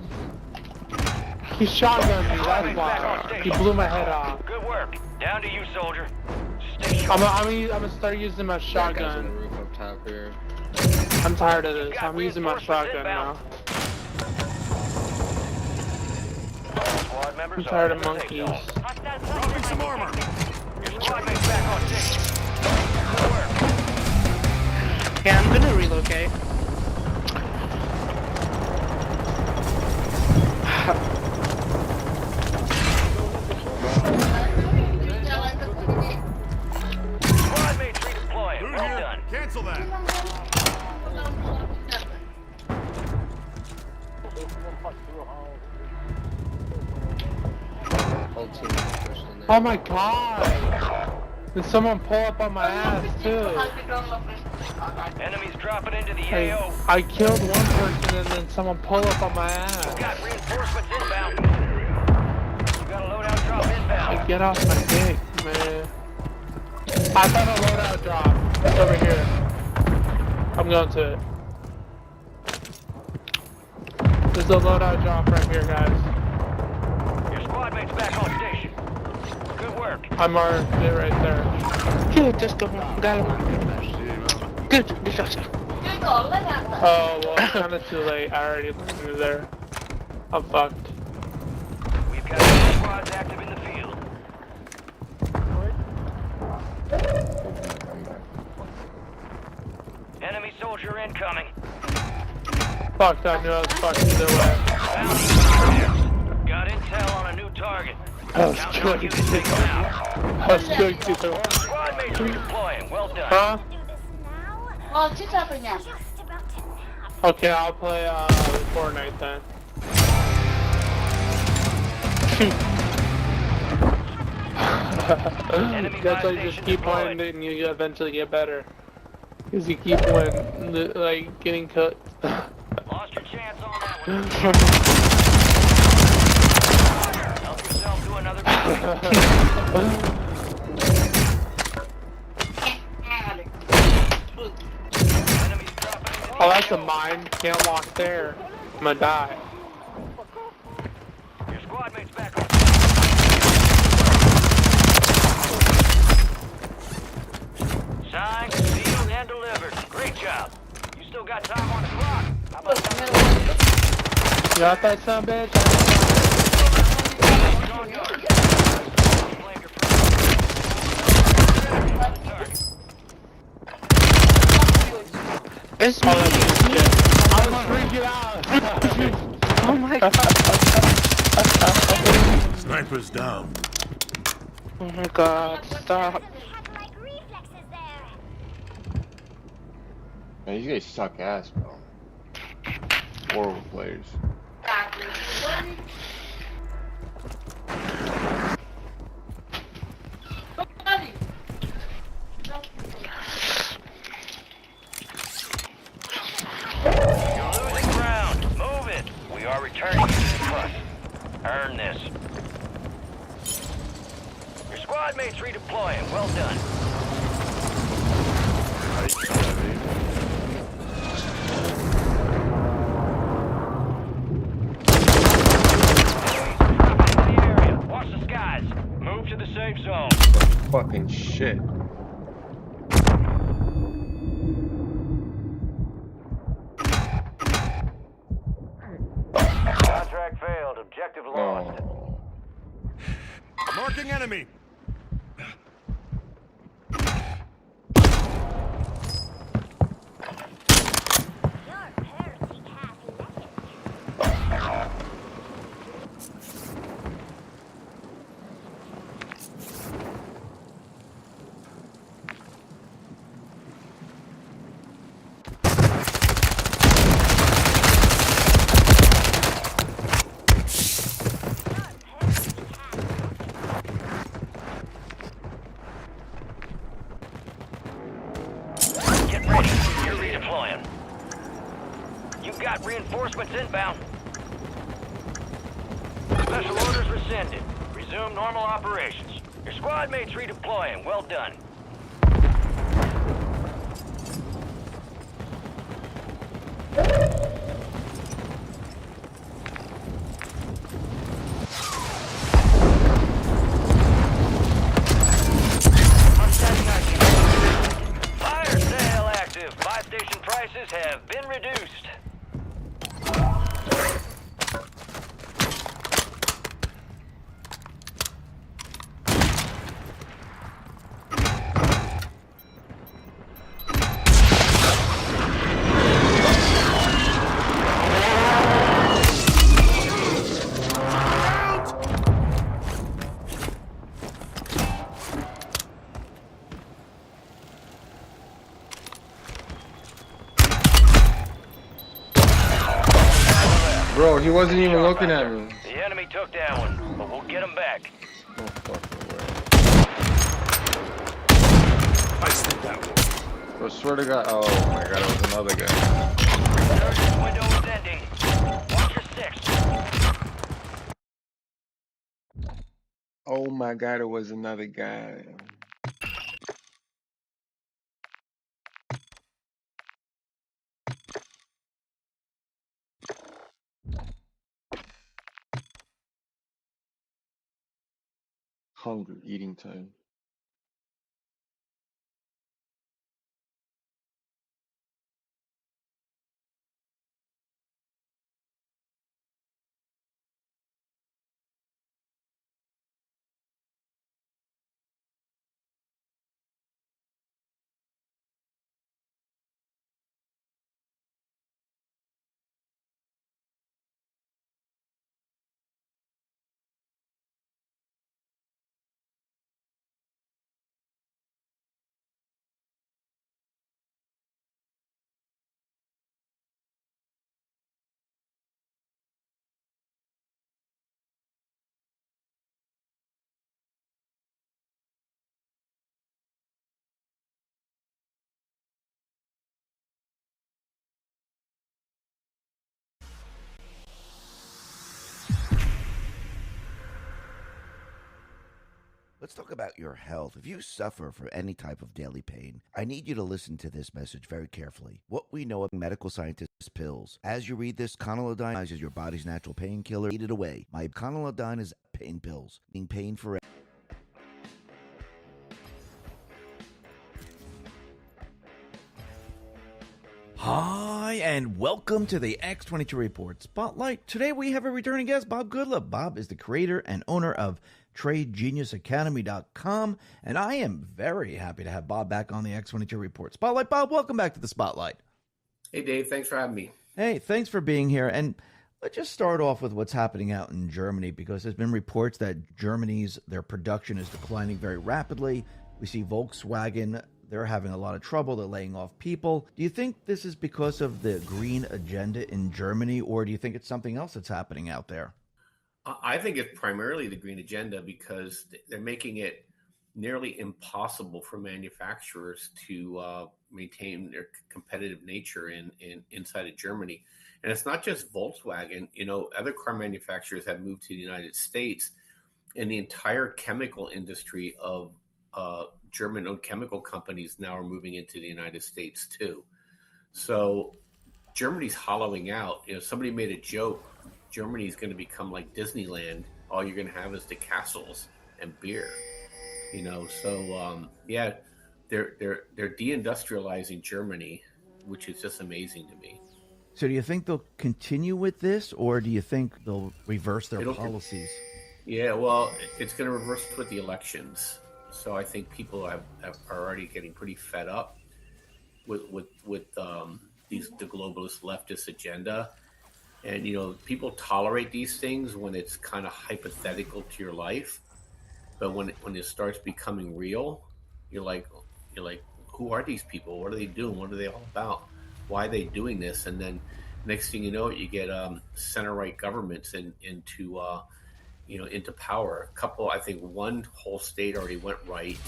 Speaker 10: He shotgunned me, that's why. He blew my head off.
Speaker 2: Good work. Down to you, soldier. Stay sharp.
Speaker 10: I'm gonna start using my shotgun.
Speaker 8: Roof up top here.
Speaker 10: I'm tired of this. I'm using my shotgun now.
Speaker 2: Squad members
Speaker 10: I'm tired
Speaker 2: are
Speaker 10: of
Speaker 2: in the safe
Speaker 10: monkeys.
Speaker 2: zone.
Speaker 5: Hostile
Speaker 3: Dropping some armor.
Speaker 2: Your squad mate's back on station. Good work.
Speaker 4: Yeah, I'm gonna relocate.
Speaker 2: Squad mates redeploying.
Speaker 3: Through
Speaker 2: Well
Speaker 3: here.
Speaker 2: done.
Speaker 3: Cancel that.
Speaker 8: Whole team pushed in there.
Speaker 10: Oh my god! Did someone pull up on my ass too?
Speaker 2: Enemies dropping into the AO.
Speaker 10: I killed one person and then someone pulled up on my ass.
Speaker 2: Got reinforcements inbound. You got a loadout drop inbound.
Speaker 10: Like, get off my dick, man. I found a loadout drop. It's over here. I'm going to it. There's a loadout drop right here, guys.
Speaker 2: Your squad mate's back on station. Good work.
Speaker 10: I marked it right there.
Speaker 4: Good, just go home. Got him. Good, good job, sir.
Speaker 10: Oh, well, it's kind of too late. I already landed there. I'm fucked.
Speaker 2: We've got 2 squads active in the field. Enemy soldier incoming.
Speaker 10: Fuck, I knew I was fucked either way.
Speaker 2: Got intel on a new target.
Speaker 10: I was
Speaker 2: Count on
Speaker 10: good
Speaker 2: you to take them out.
Speaker 10: I was good either way.
Speaker 2: Squad mates redeploying. Well done.
Speaker 10: Huh?
Speaker 5: Do this now. Just about to nap.
Speaker 10: Okay, I'll play Fortnite then. That's why you just keep playing it and you eventually get better. Because you keep winning, like, getting cooked.
Speaker 2: Lost your chance on that one. Help yourself to another Enemies dropping into the
Speaker 10: Oh, that's a
Speaker 2: AO.
Speaker 10: mine. Can't walk there. I'm gonna die.
Speaker 2: Your squad mate's back on. Signed, sealed, and delivered. Great job. You still got time on the clock. How about that?
Speaker 10: You got that son, bitch?
Speaker 4: It's me,
Speaker 10: Oh,
Speaker 4: it's me.
Speaker 10: I was freaking out.
Speaker 4: Oh my god.
Speaker 3: Snipers down.
Speaker 4: Oh my god, stop.
Speaker 5: Had like reflexes there.
Speaker 1: Man, these guys suck ass, bro. Horrible players.
Speaker 2: You're losing ground. Move it. We are returning you to the front. Earn this. Your squad mates redeploying. Well done. Dropping into the area. Watch the skies. Move to the safe zone.
Speaker 1: Fucking shit.
Speaker 2: Contract failed. Objective lost.
Speaker 1: No.
Speaker 3: Marking enemy.
Speaker 5: Your party cat left.
Speaker 2: You've got reinforcements inbound. Special orders rescinded. Resume normal operations. Your squad mates redeploying. Well done. Fire sale active. Buy station prices have been reduced.
Speaker 1: Bro, he wasn't even looking at me.
Speaker 2: The enemy took that one, but we'll get him back.
Speaker 1: No fucking way.
Speaker 3: I slipped that one.
Speaker 1: Bro, swear to God. Oh my God, it was another guy.
Speaker 2: Resurgence window is ending. Watch your six.
Speaker 1: Oh my God, it was another guy. Hungry, eating time.
Speaker 12: Let's talk about your health. If you suffer from any type of daily pain, I need you to listen to this message very carefully. What we know of medical scientists pills. As you read this, Conalodine is your body's natural painkiller. Eat it away. My Conalodine is pain pills, meaning pain forever.
Speaker 13: Hi, and welcome to the X22 Report Spotlight. Today we have a returning guest, Bob Goodlove. Bob is the creator and owner of TradeGeniusAcademy.com, and I am very happy to have Bob back on the X22 Report Spotlight. Bob, welcome back to the Spotlight.
Speaker 14: Hey, Dave. Thanks for having me.
Speaker 13: Hey, thanks for being here. And let's just start off with what's happening out in Germany, because there's been reports that their production is declining very rapidly. We see Volkswagen, they're having a lot of trouble. They're laying off people. Do you think this is because of the green agenda in Germany, or do you think it's something else that's happening out there?
Speaker 14: I think it's primarily the green agenda because they're making it nearly impossible for manufacturers to maintain their competitive nature inside of Germany. And it's not just Volkswagen. You know, other car manufacturers have moved to the United States, and the entire chemical industry of German-owned chemical companies now are moving into the United States too. So Germany's hollowing out. You know, somebody made a joke. Germany's going to become like Disneyland. All you're going to have is the castles and beer. You know, so yeah, they're deindustrializing Germany, which is just amazing to me.
Speaker 13: So do you think they'll continue with this, or do you think they'll reverse their policies?
Speaker 14: Yeah, well, it's going to reverse with the elections. So I think people are already getting pretty fed up with the globalist leftist agenda. And, you know, people tolerate these things when it's kind of hypothetical to your life. But when it starts becoming real, you're like, who are these people? What are they doing? What are they all about? Why are they doing this? And then next thing you know, you get center-right governments into power. I think one whole state already went right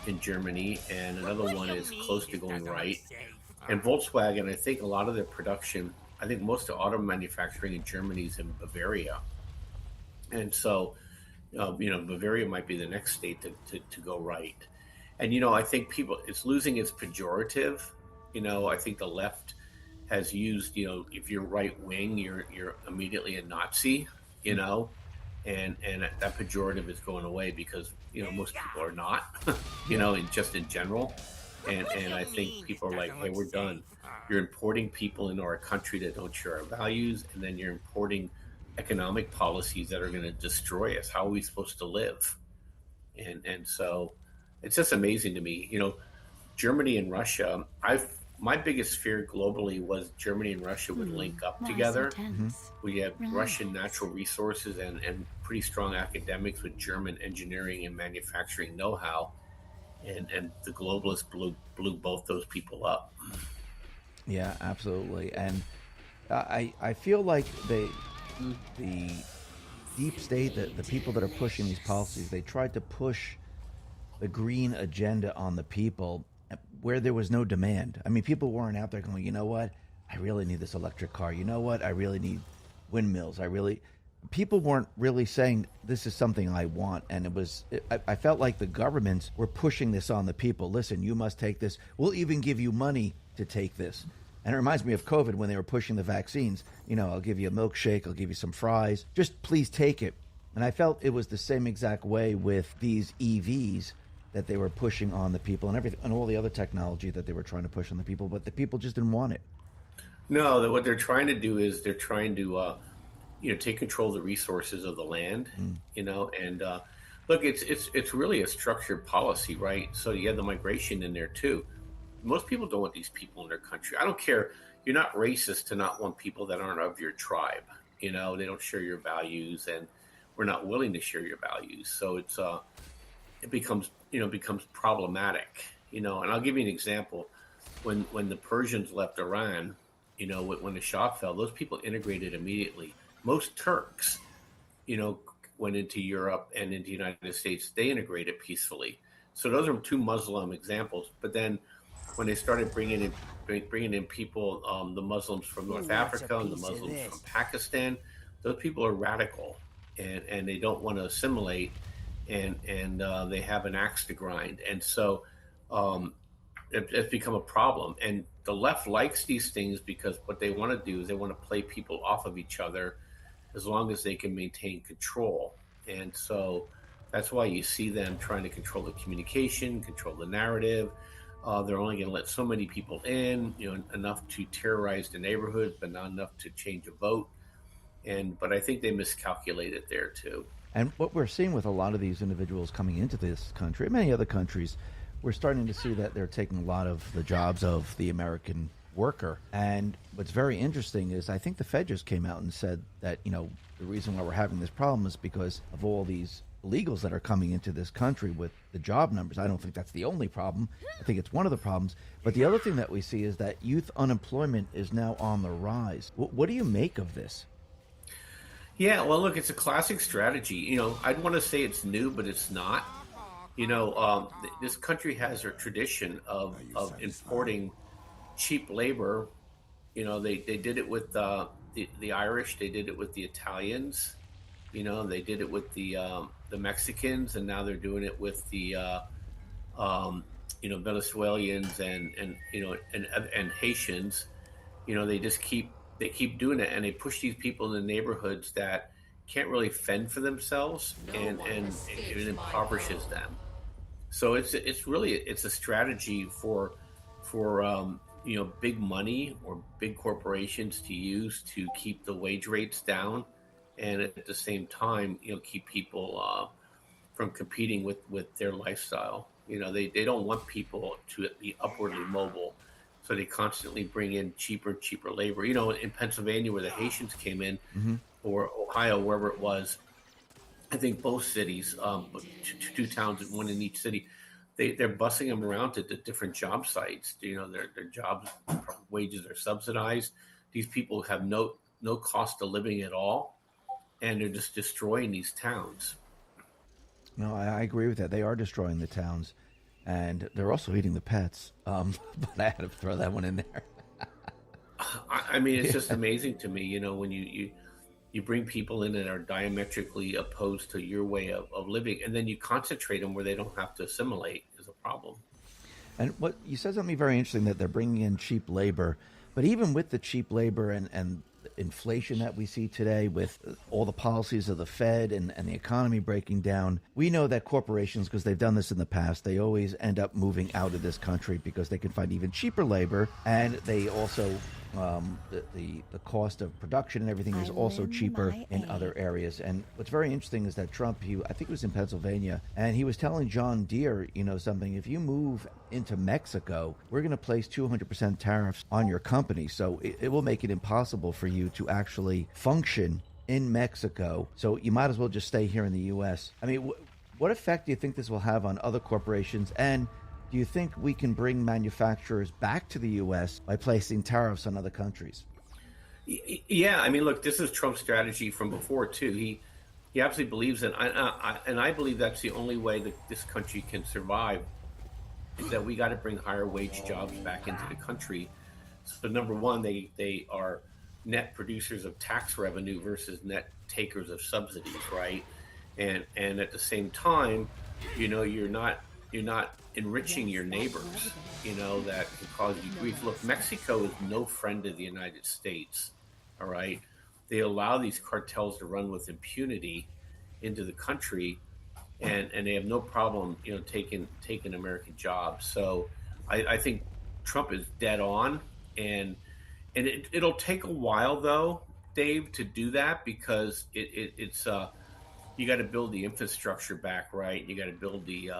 Speaker 14: in Germany, and another one is close to going right. And Volkswagen, I think a lot of their production I think most of auto manufacturing in Germany is in Bavaria, and so Bavaria might be the next state to go right. And I think it's losing its pejorative. I think the left has used, if you're right wing, you're immediately a Nazi. And that pejorative is going away because most people are not. In general. And I think people are like, hey, we're done. You're importing people into our country that don't share our values, and then you're importing economic policies that are going to destroy us. How are we supposed to live? And so it's just amazing to me. Germany and Russia, my biggest fear globally was Germany and Russia would link up together. We have Russian natural resources and pretty strong academics with German engineering and manufacturing know-how. And the globalists blew both those people up.
Speaker 13: Yeah, absolutely. And I feel like the deep state, the people that are pushing these policies, they tried to push the green agenda on the people where there was no demand. I mean, people weren't out there going, you know what, I really need this electric car. You know what, I really need windmills. People weren't really saying this is something I want. And I felt like the governments were pushing this on the people. Listen, you must take this. We'll even give you money to take this. And it reminds me of COVID when they were pushing the vaccines. I'll give you a milkshake, I'll give you some fries. Just please take it. And I felt it was the same exact way with these EVs that they were pushing on the people and everything, and all the other technology that they were trying to push on the people, but the people just didn't want it.
Speaker 14: No, what they're trying to do is they're trying to, take control of the resources of the land, and look, it's really a structured policy, right? So you have the migration in there too. Most people don't want these people in their country. I don't care. You're not racist to not want people that aren't of your tribe. They don't share your values, and we're not willing to share your values. So it becomes problematic. And I'll give you an example. When the Persians left Iran, when the Shah fell, those people integrated immediately. Most Turks, went into Europe and into the United States. They integrated peacefully. So those are two Muslim examples. But then when they started bringing in people, the Muslims from North Africa and the Muslims from Pakistan, those people are radical and they don't want to assimilate, and they have an axe to grind. And so it's become a problem. And the left likes these things because what they want to do is they want to play people off of each other as long as they can maintain control. And so that's why you see them trying to control the communication, control the narrative. They're only going to let so many people in, enough to terrorize the neighborhood, but not enough to change a vote. But I think they miscalculated there too.
Speaker 13: And what we're seeing with a lot of these individuals coming into this country, and many other countries, we're starting to see that they're taking a lot of the jobs of the American worker. And what's very interesting is I think the Fed just came out and said that, the reason why we're having this problem is because of all these illegals that are coming into this country with the job numbers. I don't think that's the only problem. I think it's one of the problems. But the other thing that we see is that youth unemployment is now on the rise. What do you make of this?
Speaker 14: Yeah, well, look, it's a classic strategy. I'd want to say it's new, but it's not. This country has a tradition of importing cheap labor. They did it with the Irish. They did it with the Italians. They did it with the Mexicans, and now they're doing it with the Venezuelans and Haitians. They just keep doing it, and they push these people in the neighborhoods that can't really fend for themselves, and it impoverishes them. So it's really a strategy for big money or big corporations to use to keep the wage rates down, and at the same time keep people from competing with their lifestyle. They don't want people to be upwardly mobile, so they constantly bring in cheaper and cheaper labor. In Pennsylvania where the Haitians came in, or Ohio, wherever it was, I think both cities, two towns, one in each city, they're busing them around to different job sites. Their jobs wages are subsidized. These people have no cost of living at all, and they're just destroying these towns.
Speaker 13: No, I agree with that. They are destroying the towns, and they're also eating the pets. But I had to throw that one in there.
Speaker 14: I mean, it's just amazing to me, when you bring people in that are diametrically opposed to your way of living, and then you concentrate them where they don't have to assimilate is a problem.
Speaker 13: And what you said something very interesting, that they're bringing in cheap labor, but even with the cheap labor and inflation that we see today, with all the policies of the Fed and the economy breaking down, we know that corporations, because they've done this in the past, they always end up moving out of this country because they can find even cheaper labor, and they also the cost of production and everything is also cheaper in other areas. And what's very interesting is that Trump, I think it was in Pennsylvania, and he was telling John Deere, something, if you move into Mexico, we're going to place 200% tariffs on your company. So it will make it impossible for you to actually function in Mexico. So you might as well just stay here in the U.S. I mean, what effect do you think this will have on other corporations? And do you think we can bring manufacturers back to the U.S. by placing tariffs on other countries?
Speaker 14: Yeah, I mean, look, this is Trump's strategy from before too. He absolutely believes in, and I believe that's the only way that this country can survive, is that we got to bring higher wage jobs back into the country. So number one, they are net producers of tax revenue versus net takers of subsidies, right? And at the same time, you're not enriching your neighbors, that can cause you grief. Look, Mexico is no friend of the United States, all right? They allow these cartels to run with impunity into the country, and they have no problem, taking American jobs. So I think Trump is dead on, and it'll take a while, though, Dave, to do that, because it's you got to build the infrastructure back, right? You got to build the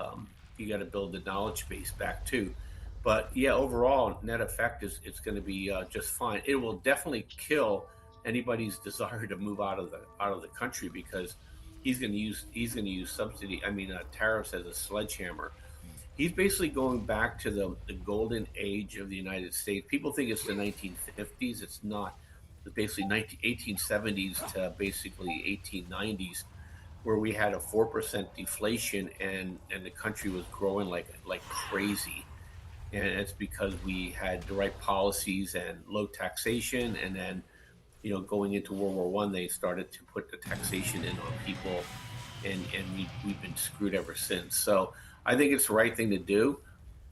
Speaker 14: knowledge base back too. But yeah, overall net effect is it's going to be just fine. It will definitely kill anybody's desire to move out of the country, because he's going to use tariffs as a sledgehammer. He's basically going back to the golden age of the United States. People think it's the 1950s. It's not. It's basically 1870s to basically 1890s, where we had a 4% deflation and the country was growing like crazy. And it's because we had the right policies and low taxation. And then, going into World War One, they started to put the taxation in on people, and we've been screwed ever since. So I think it's the right thing to do.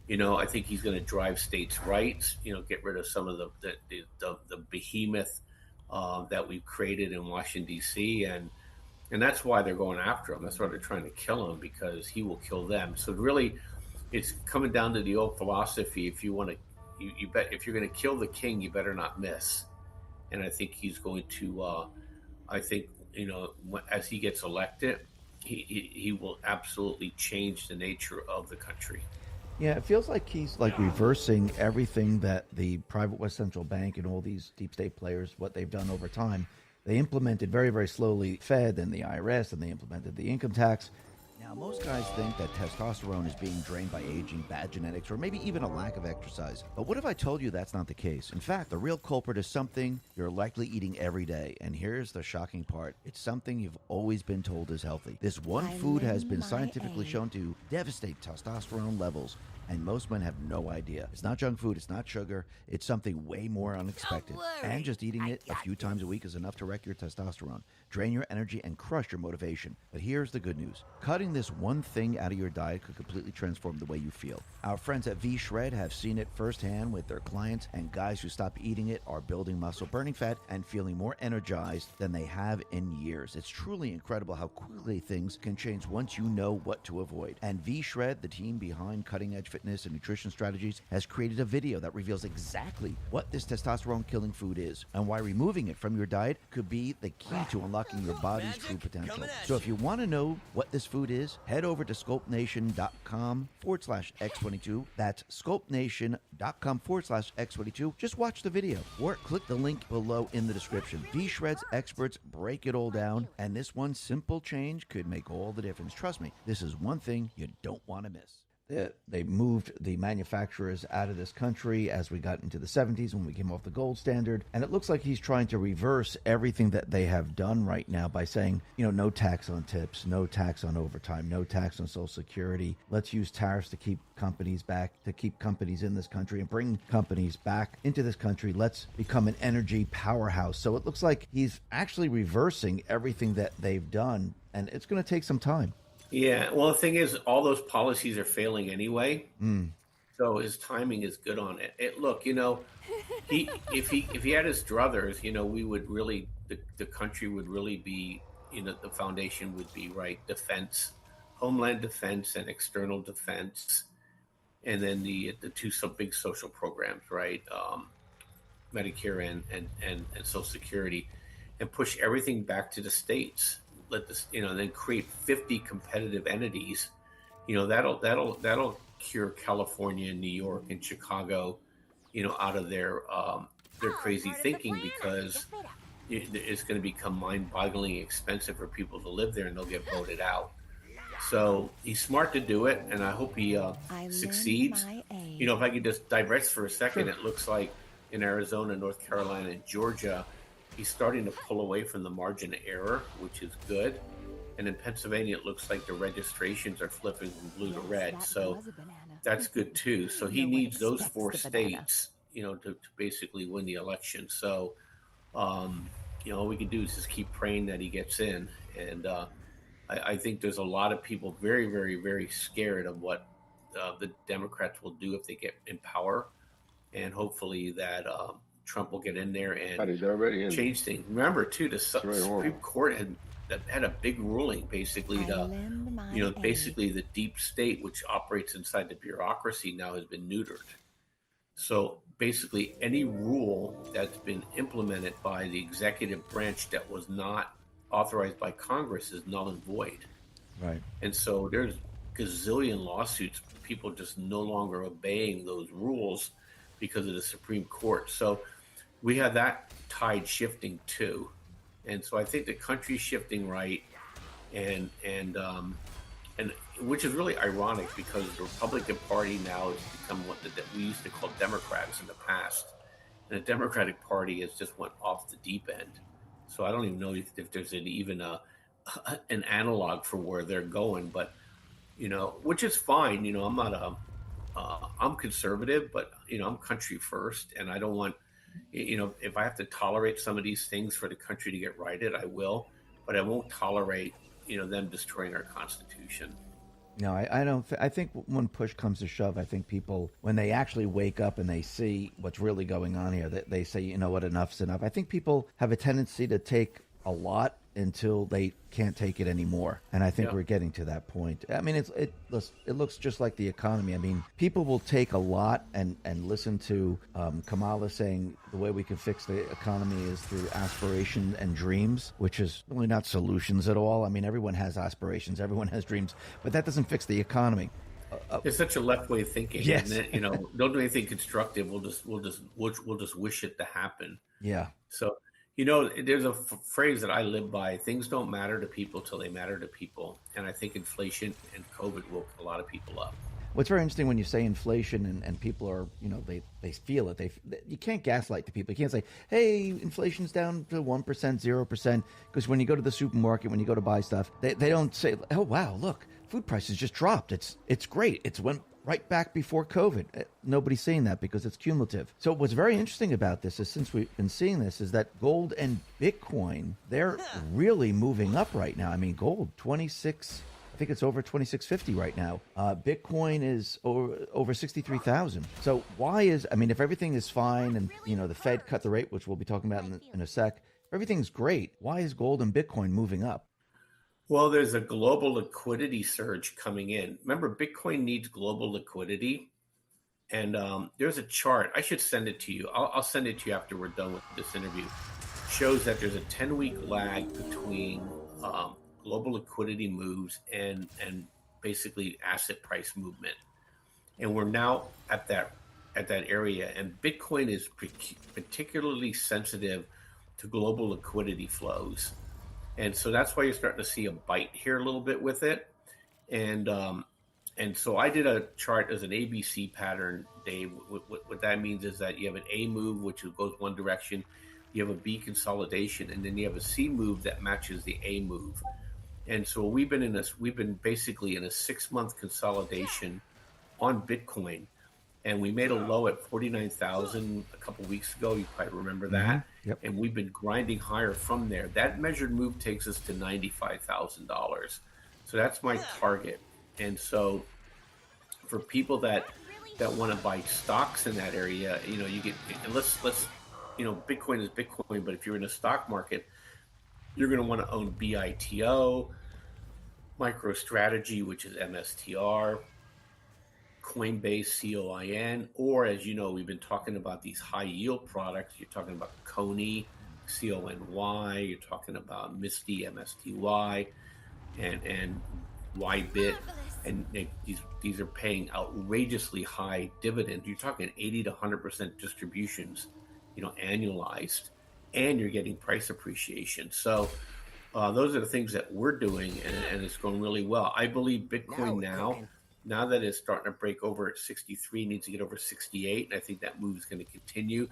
Speaker 14: I think he's going to drive states' rights, get rid of some of the behemoth that we've created in Washington, D.C., and that's why they're going after him. That's why they're trying to kill him, because he will kill them. So really, it's coming down to the old philosophy. If you want to, you bet, if you're going to kill the king, you better not miss. And I think he's going to. I think as he gets elected, he will absolutely change the nature of the country.
Speaker 13: Yeah, it feels like he's reversing everything that the private West Central Bank and all these deep state players, what they've done over time. They implemented very, very slowly Fed and the IRS, and they implemented the income tax.
Speaker 12: Now, most guys think that testosterone is being drained by aging, bad genetics, or maybe even a lack of exercise. But what if I told you that's not the case? In fact, the real culprit is something you're likely eating every day. And here's the shocking part. It's something you've always been told is healthy. This one food has been scientifically shown to devastate testosterone levels, and most men have no idea. It's not junk food, it's not sugar, it's something way more unexpected. And just eating it a few times a week is enough to wreck your testosterone, drain your energy, and crush your motivation. But here's the good news. Cutting this one thing out of your diet could completely transform the way you feel. Our friends at V-Shred have seen it firsthand with their clients, and guys who stop eating it are building muscle, burning fat, and feeling more energized than they have in years. It's truly incredible how quickly things can change once you know what to avoid. And V-Shred, the team behind cutting-edge fitness and nutrition strategies, has created a video that reveals exactly what this testosterone-killing food is and why removing it from your diet could be the key to unlocking your body's true potential. So if you want to know what this food is, head over to sculptnation.com/X22. That's sculptnation.com/X22. Just watch the video or click the link below in the description. V-Shred's experts break it all down, and this one simple change could make all the difference. Trust me, this is one thing you don't want to miss.
Speaker 13: They moved the manufacturers out of this country as we got into the 70s when we came off the gold standard. And it looks like he's trying to reverse everything that they have done right now by saying, no tax on tips, no tax on overtime, no tax on Social Security. Let's use tariffs to keep companies back, to keep companies in this country and bring companies back into this country. Let's become an energy powerhouse. So it looks like he's actually reversing everything that they've done. And it's going to take some time.
Speaker 14: Yeah, well, the thing is, all those policies are failing anyway.
Speaker 13: Mm.
Speaker 14: So his timing is good on it. Look, if he had his druthers, we would really the country would really be, the foundation would be right defense, homeland defense, and external defense, and then the two big social programs, right, Medicare and Social Security, and push everything back to the states. Let this, then create 50 competitive entities. That'll cure California and New York and Chicago, out of their crazy thinking, because it's going to become mind-bogglingly expensive for people to live there, and they'll get voted out. So he's smart to do it, and I hope he succeeds. If I could just digress for a second, sure. It looks like in Arizona, North Carolina, and Georgia, he's starting to pull away from the margin of error, which is good. And in Pennsylvania, it looks like the registrations are flipping from blue to red. So that's good too. So he needs those 4 states, to basically win the election. So, all we can do is just keep praying that he gets in. And I think there's a lot of people very, very, very scared of what the Democrats will do if they get in power. And hopefully that Trump will get in there and change things. Remember, too, the Supreme Court had a big ruling, basically. Basically the deep state, which operates inside the bureaucracy, now has been neutered. So basically, any rule that's been implemented by the executive branch that was not authorized by Congress is null and void.
Speaker 13: Right.
Speaker 14: And so there's gazillion lawsuits, people just no longer obeying those rules because of the Supreme Court. So we have that tide shifting too. And so I think the country's shifting right, and which is really ironic, because the Republican Party now has become what we used to call Democrats in the past. And the Democratic Party has just went off the deep end. So I don't even know if there's even an analog for where they're going, but, which is fine. I'm not I'm conservative, but, I'm country first, and I don't want, if I have to tolerate some of these things for the country to get righted, I will, but I won't tolerate, them destroying our Constitution.
Speaker 13: No, I don't. I think when push comes to shove, I think people, when they actually wake up and they see what's really going on here, they say, enough's enough. I think people have a tendency to take a lot until they can't take it anymore. And I think we're getting to that point. I mean, it looks just like the economy. I mean, people will take a lot and listen to Kamala saying the way we can fix the economy is through aspiration and dreams, which is really not solutions at all. I mean, everyone has aspirations, everyone has dreams, but that doesn't fix the economy.
Speaker 14: It's such a left way thinking.
Speaker 13: Yes.
Speaker 14: And don't do anything constructive. We'll just wish it to happen.
Speaker 13: Yeah.
Speaker 14: So, there's a phrase that I live by: things don't matter to people till they matter to people. And I think inflation and COVID woke a lot of people up.
Speaker 13: What's very interesting when you say inflation and people are, they feel it. You can't gaslight the people. You can't say, hey, inflation's down to 1%, 0%. Because when you go to the supermarket, when you go to buy stuff, they don't say, oh, wow, look, food prices just dropped. It's great. It's went right back before COVID. Nobody's saying that because it's cumulative. So what's very interesting about this is, since we've been seeing this, is that gold and Bitcoin, they're really moving up right now. I mean, gold, 26, I think it's over 2650 right now. Bitcoin is over 63,000. So if everything is fine and, the Fed cut the rate, which we'll be talking about in a sec, if everything's great, why is gold and Bitcoin moving up?
Speaker 14: Well, there's a global liquidity surge coming in. Remember, Bitcoin needs global liquidity. And there's a chart. I should send it to you. I'll send it to you after we're done with this interview. Shows that there's a 10-week lag between global liquidity moves and basically asset price movement. And we're now at that area. And Bitcoin is particularly sensitive to global liquidity flows. And so that's why you're starting to see a bite here a little bit with it. And And so I did a chart as an ABC pattern, Dave. What that means is that you have an A move, which goes one direction, you have a B consolidation, and then you have a C move that matches the A move. And so we've been basically in a 6-month consolidation on Bitcoin, and we made a low at 49,000 a couple weeks ago. You probably remember that.
Speaker 13: Yep.
Speaker 14: And we've been grinding higher from there. That measured move takes us to $95,000. So that's my target. And so for people that want to buy stocks in that area, you get, and let's Bitcoin is Bitcoin, but if you're in a stock market, you're going to want to own BITO, MicroStrategy, which is MSTR, Coinbase, COIN, or as you know, we've been talking about these high yield products. You're talking about Coney, CONY, you're talking about Misty, MSTY, and YBit, and these are paying outrageously high dividends. You're talking 80 to 100% distributions, annualized, and you're getting price appreciation. So those are the things that we're doing, and it's going really well. I believe Bitcoin now that it's starting to break over at 63, needs to get over 68, and I think that move is going to continue.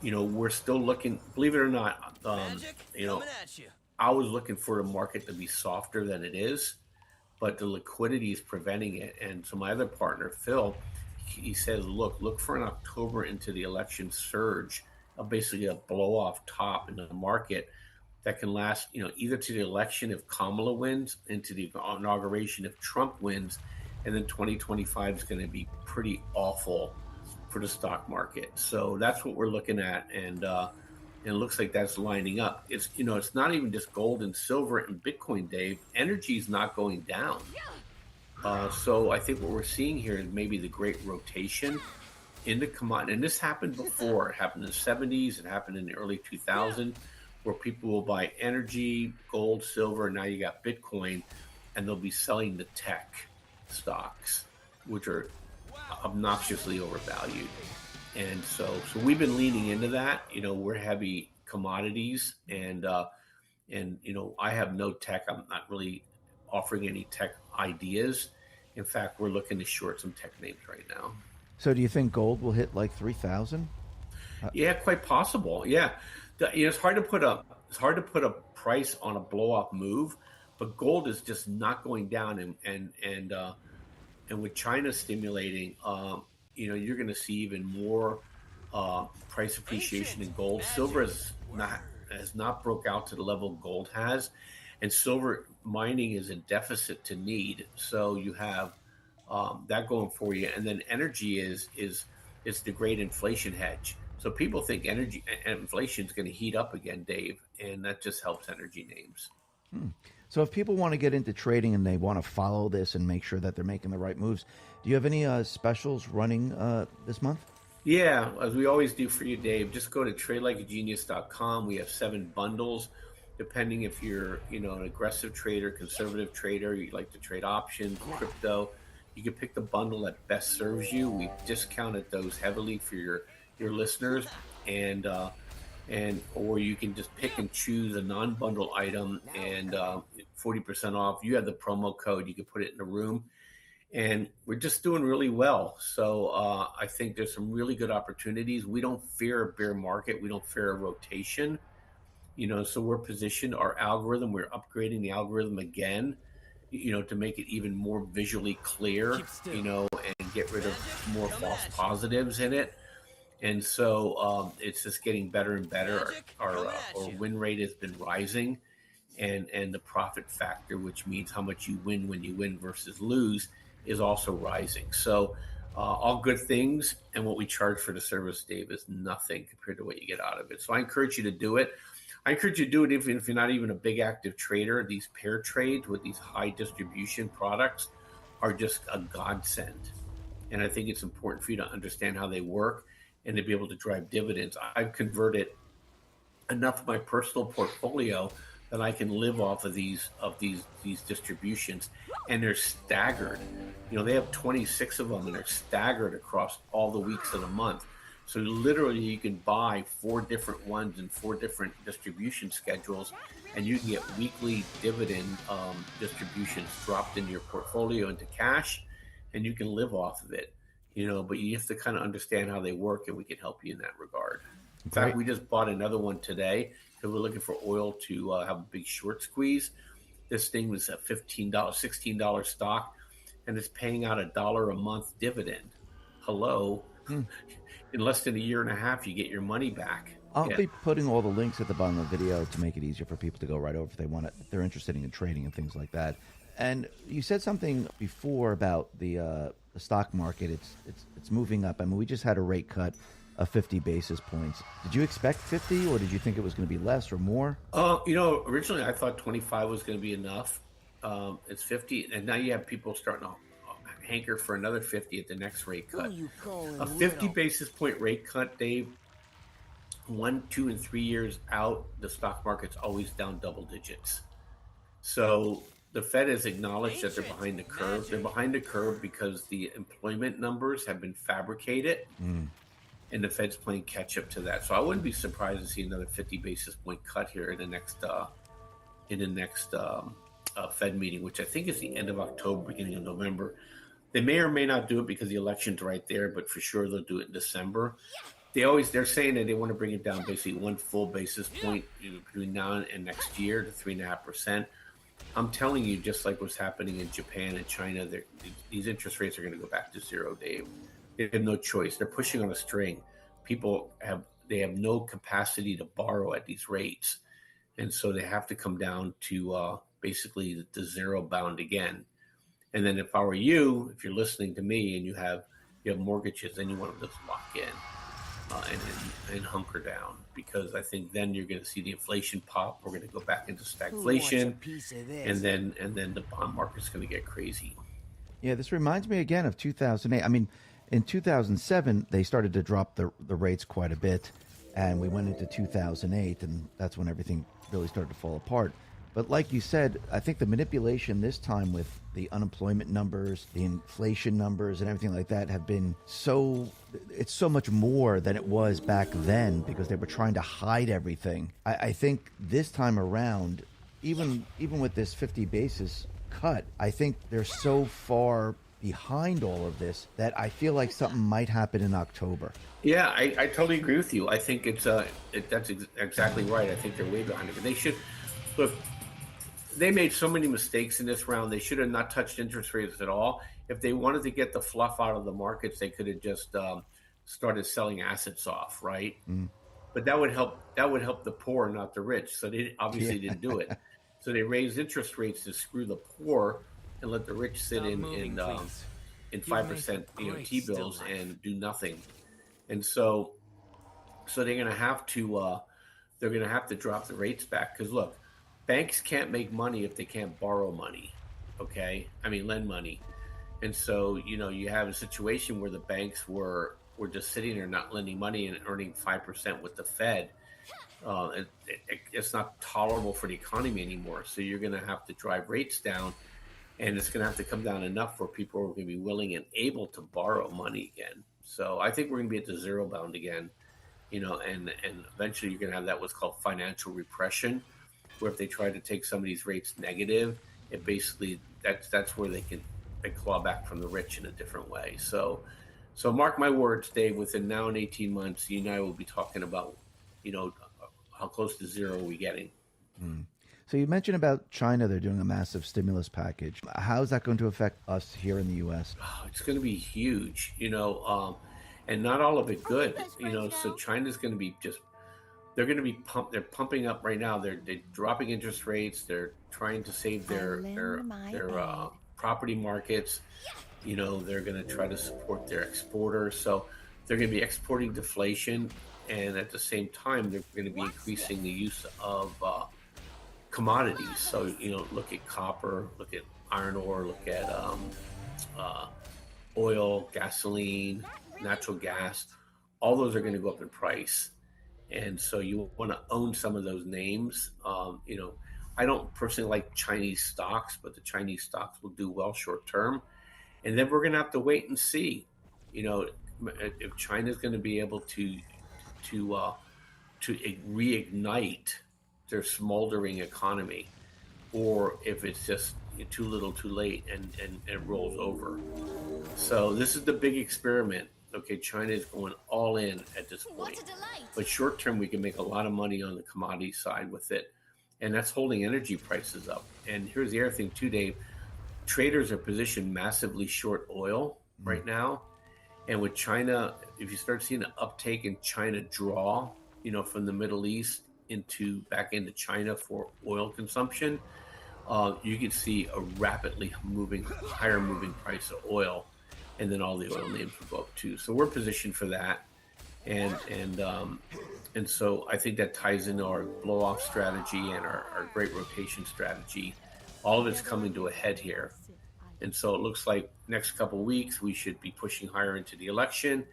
Speaker 14: We're still looking, believe it or not, I was looking for the market to be softer than it is, but the liquidity is preventing it. And so my other partner, Phil, he says, look for an October into the election surge, basically a blow off top in the market that can last, either to the election if Kamala wins, into the inauguration if Trump wins, and then 2025 is going to be pretty awful for the stock market. So that's what we're looking at, and it looks like that's lining up. It's it's not even just gold and silver and Bitcoin, Dave. Energy is not going down. So I think what we're seeing here is maybe the great rotation into commodity. And this happened before. It happened in the 70s. It happened in the early 2000s, where people will buy energy, gold, silver. Now you got Bitcoin, and they'll be selling the tech stocks, which are obnoxiously overvalued. And so we've been leaning into that. We're heavy commodities, and I have no tech. I'm not really offering any tech ideas. In fact, we're looking to short some tech names right now.
Speaker 13: So do you think gold will hit like 3,000?
Speaker 14: Yeah, quite possible. Yeah, it's hard to put a price on a blow off move, but gold is just not going down, and with China stimulating, you're going to see even more price appreciation in gold. Silver has not broke out to the level gold has, and silver mining is in deficit to need. So you have that going for you, and then energy is the great inflation hedge. So people think energy and inflation is going to heat up again, Dave, and that just helps energy names.
Speaker 13: So if people want to get into trading and they want to follow this and make sure that they're making the right moves, do you have any specials running this month?
Speaker 14: Yeah, as we always do for you, Dave, just go to tradelikeagenius.com. We have 7 bundles, depending if you're, an aggressive trader, conservative trader, you like to trade options, crypto. You can pick the bundle that best serves you. We've discounted those heavily for your listeners, and or you can just pick and choose a non-bundle item, and 40% off. You have the promo code. You can put it in the room. And we're just doing really well. So I think there's some really good opportunities. We don't fear a bear market. We don't fear a rotation. So we're positioned, our algorithm, we're upgrading the algorithm again, to make it even more visually clear, and get rid of more false positives in it. And so it's just getting better and better. Our win rate has been rising, and the profit factor, which means how much you win when you win versus lose, is also rising. So all good things, and what we charge for the service, Dave, is nothing compared to what you get out of it. So I encourage you to do it. I encourage you to do it even if you're not even a big active trader. These pair trades with these high distribution products are just a godsend. And I think it's important for you to understand how they work and to be able to drive dividends. I've converted enough of my personal portfolio that I can live off of these distributions, and they're staggered. They have 26 of them, and they're staggered across all the weeks of the month. So literally, you can buy 4 different ones and 4 different distribution schedules, and you can get weekly dividend distributions dropped into your portfolio into cash, and you can live off of it, but you have to kind of understand how they work, and we can help you in that regard. In fact, we just bought another one today because we're looking for oil to have a big short squeeze. This thing was a $15, $16 stock, and it's paying out $1 a month dividend. Hello. In less than a year and a half, you get your money back.
Speaker 13: I'll be putting all the links at the bottom of the video to make it easier for people to go right over if they want it, if they're interested in trading and things like that. And you said something before about the stock market. It's moving up. I mean, we just had a rate cut of 50 basis points. Did you expect 50, or did you think it was going to be less or more?
Speaker 14: Originally I thought 25 was going to be enough. It's 50, and now you have people starting to hanker for another 50 at the next rate cut. A 50 basis point rate cut, Dave. 1, 2, and 3 years out, the stock market's always down double digits. So the Fed has acknowledged that they're behind the curve. They're behind the curve because the employment numbers have been fabricated, and the Fed's playing catch up to that. So I wouldn't be surprised to see another 50 basis point cut here in the next Fed meeting, which I think is the end of October, beginning of November. They may or may not do it because the election's right there, but for sure they'll do it in December. They're saying that they want to bring it down basically 1 full basis point between now and next year to 3.5%. I'm telling you, just like what's happening in Japan and China, these interest rates are going to go back to zero, Dave. They have no choice. They're pushing on a string. People have no capacity to borrow at these rates, and so they have to come down to basically the zero bound again. And then if I were you, if you're listening to me and you have mortgages, then you want to just lock in. And hunker down, because I think then you're going to see the inflation pop. We're going to go back into stagflation, and then the bond market's going to get crazy.
Speaker 13: Yeah, this reminds me again of 2008. I mean, in 2007 they started to drop the rates quite a bit, and we went into 2008, and that's when everything really started to fall apart. But like you said, I think the manipulation this time with the unemployment numbers, the inflation numbers, and everything like that have been it's so much more than it was back then, because they were trying to hide everything. I think this time around, even with this 50 basis cut, I think they're so far behind all of this that I feel like something might happen in October.
Speaker 14: Yeah, I totally agree with you. I think that's exactly right. I think they're way behind it. But they should look. They made so many mistakes in this round. They should have not touched interest rates at all. If they wanted to get the fluff out of the markets, they could have just started selling assets off, right? But that would help the poor, not the rich. So they obviously didn't do it. So they raised interest rates to screw the poor and let the rich sit in 5% T-bills and do nothing. And so they're going to have to drop the rates back, because look, banks can't make money if they can't borrow money, okay? I mean, lend money. And so, you have a situation where the banks were just sitting there not lending money and earning 5% with the Fed. It's not tolerable for the economy anymore. So you're going to have to drive rates down, and it's going to have to come down enough where people are going to be willing and able to borrow money again. So I think we're going to be at the zero bound again, and eventually you're going to have that what's called financial repression, where if they try to take some of these rates negative, it basically that's where they claw back from the rich in a different way. So mark my words, Dave, within now and 18 months, you and I will be talking about, how close to zero are we getting.
Speaker 13: So you mentioned about China, they're doing a massive stimulus package. How is that going to affect us here in the U.S.?
Speaker 14: Oh, it's going to be huge, and not all of it good, so China's going to be they're going to be they're pumping up right now. They're dropping interest rates. They're trying to save their property markets. They're going to try to support their exporters. So they're going to be exporting deflation, and at the same time, they're going to be increasing the use of commodities. So look at copper, look at iron ore, look at oil, gasoline, natural gas. All those are going to go up in price. And so you want to own some of those names. I don't personally like Chinese stocks, but the Chinese stocks will do well short term. And then we're going to have to wait and see, if China's going to be able to reignite their smoldering economy, or if it's just, too little, too late, and it rolls over. So this is the big experiment. Okay, China is going all in at this point. But short term, we can make a lot of money on the commodity side with it. And that's holding energy prices up. And here's the other thing too, Dave. Traders are positioned massively short oil right now. And with China, if you start seeing an uptake in China draw, from the Middle East back into China for oil consumption, you could see a rapidly higher moving price of oil, and then all the oil names will go up too. So we're positioned for that, and so I think that ties into our blow off strategy and our great rotation strategy. All of it's coming to a head here, and so it looks like next couple of weeks we should be pushing higher into the election.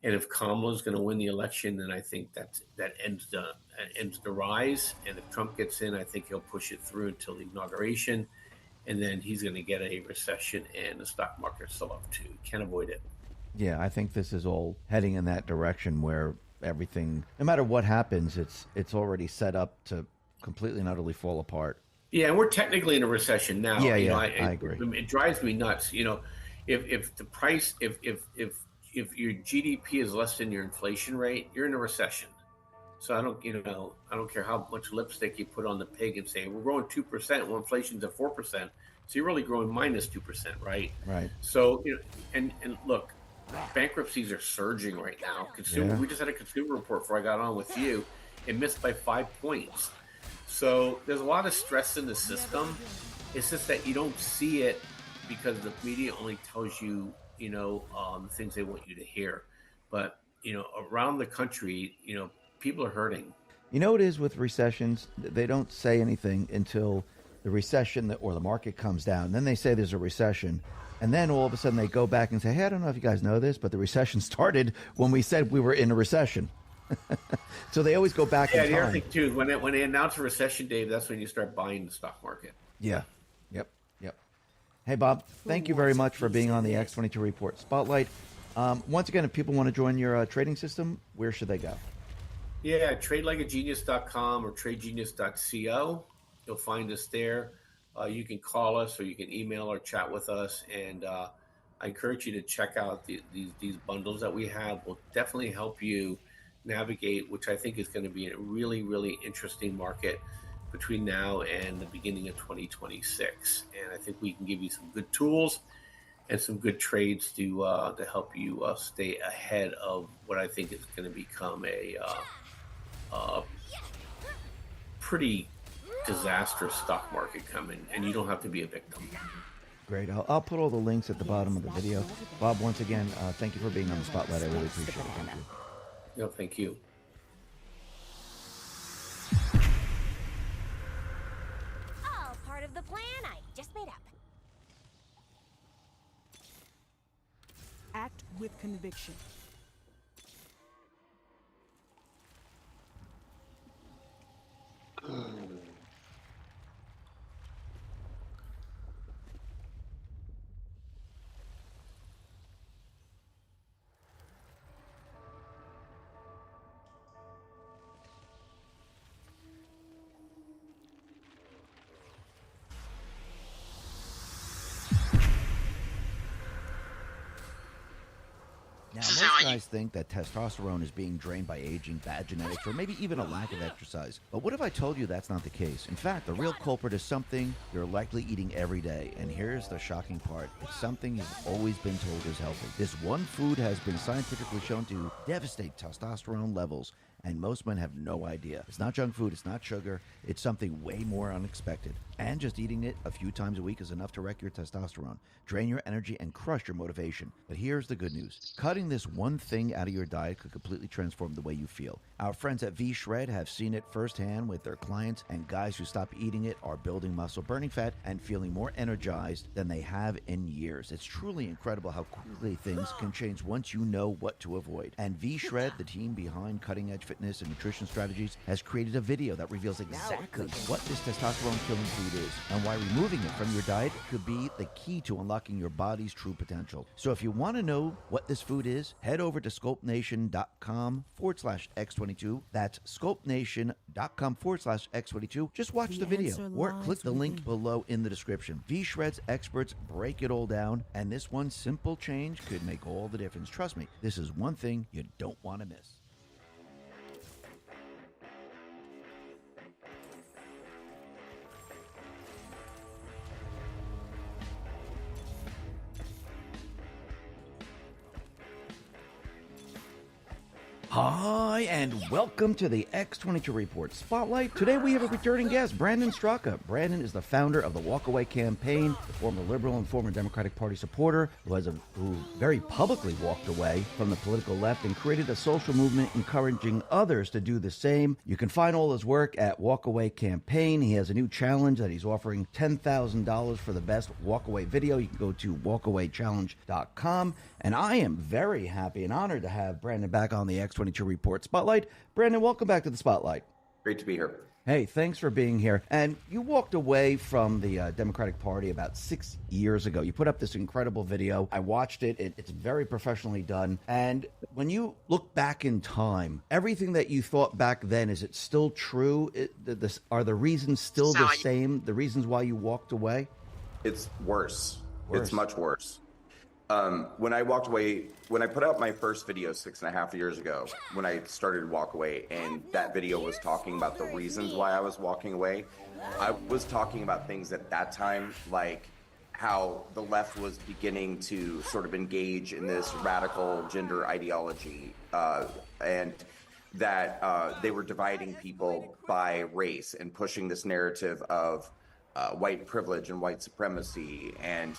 Speaker 14: And if Kamala's going to win the election, then I think that ends the rise. And if Trump gets in, I think he'll push it through until the inauguration, and then he's going to get a recession, and the stock market still up too. Can't avoid it.
Speaker 13: Yeah, I think this is all heading in that direction where everything, no matter what happens, it's already set up to completely and utterly fall apart.
Speaker 14: Yeah, and we're technically in a recession now.
Speaker 13: Yeah, I agree.
Speaker 14: It drives me nuts. If the price, if your GDP is less than your inflation rate, you're in a recession. So I don't care how much lipstick you put on the pig and say we're growing 2%, well, inflation's at 4%. So you're really growing minus 2%, right?
Speaker 13: Right.
Speaker 14: So and look, bankruptcies are surging right now. We just had a consumer report before I got on with you. It missed by 5 points. So there's a lot of stress in the system. It's just that you don't see it because the media only tells you, the things they want you to hear. But, around the country, people are hurting.
Speaker 13: You know what it is with recessions? They don't say anything until the recession or the market comes down. Then they say there's a recession. And then all of a sudden they go back and say, hey, I don't know if you guys know this, but the recession started when we said we were in a recession. So they always go back in time.
Speaker 14: Yeah, the other thing, too, is when they announce a recession, Dave, that's when you start buying the stock market.
Speaker 13: Yeah. Yep. Hey, Bob, thank you very much for being on the X22 Report Spotlight. Once again, if people want to join your trading system, where should they go?
Speaker 14: Yeah, tradelikeagenius.com or tradegenius.co. You'll find us there. You can call us or you can email or chat with us. And I encourage you to check out these bundles that we have. Will definitely help you navigate, which I think is going to be a really, really interesting market between now and the beginning of 2026. And I think we can give you some good tools and some good trades to help you stay ahead of what I think is going to become a pretty disastrous stock market coming, and you don't have to be a victim.
Speaker 13: Great. I'll put all the links at the bottom of the video. Bob, once again, thank you for being on the Spotlight. I really appreciate it. Thank you.
Speaker 14: No, thank you.
Speaker 5: All part of the plan I just made up.
Speaker 15: Act with conviction.
Speaker 13: Now, most guys think that testosterone is being drained by aging, bad genetics, or maybe even a lack of exercise. But what if I told you that's not the case? In fact, the real culprit is something you're likely eating every day. And here's the shocking part. It's something you've always been told is healthy. This one food has been scientifically shown to devastate testosterone levels, and most men have no idea. It's not junk food, it's not sugar, it's something way more unexpected. And just eating it a few times a week is enough to wreck your testosterone, drain your energy, and crush your motivation. But here's the good news. Cutting this one thing out of your diet could completely transform the way you feel. Our friends at V-Shred have seen it firsthand with their clients, and guys who stop eating it are building muscle, burning fat, and feeling more energized than they have in years. It's truly incredible how quickly things can change once you know what to avoid. And V-Shred, the team behind cutting-edge fitness
Speaker 12: fitness and nutrition strategies, has created a video that reveals exactly what this testosterone-killing food is and why removing it from your diet could be the key to unlocking your body's true potential. So if you want to know what this food is, head over to sculptnation.com/X22. That's sculptnation.com/X22. Just watch the video or click the link below in the description. V-Shred's experts break it all down, and this one simple change could make all the difference. Trust me, this is one thing you don't want to miss. Hi, and welcome to the X22 Report Spotlight. Today we have a returning guest, Brandon Straka. Brandon is the founder of the Walkaway campaign, the former Liberal and former Democratic Party supporter who very publicly walked away from the political left and created a social movement encouraging others to do the same. You can find all his work at Walkaway Campaign. He has a new challenge that he's offering $10,000 for the best walkaway video. You can go to walkawaychallenge.com. And I am very happy and honored to have Brandon back on the X22 Report Spotlight. Brandon, welcome back to the Spotlight.
Speaker 15: Great to be here.
Speaker 12: Hey, thanks for being here. And you walked away from the Democratic Party about 6 years ago. You put up this incredible video. I watched it. It's very professionally done. And when you look back in time, everything that you thought back then, is it still true? Are the reasons still the same, the reasons why you walked away?
Speaker 15: It's worse. It's much worse. When I walked away, when I put out my first video 6.5 years ago, when I started Walkaway, and that video was talking about the reasons why I was walking away, I was talking about things at that time, like how the left was beginning to sort of engage in this radical gender ideology, and that they were dividing people by race and pushing this narrative of white privilege and white supremacy, and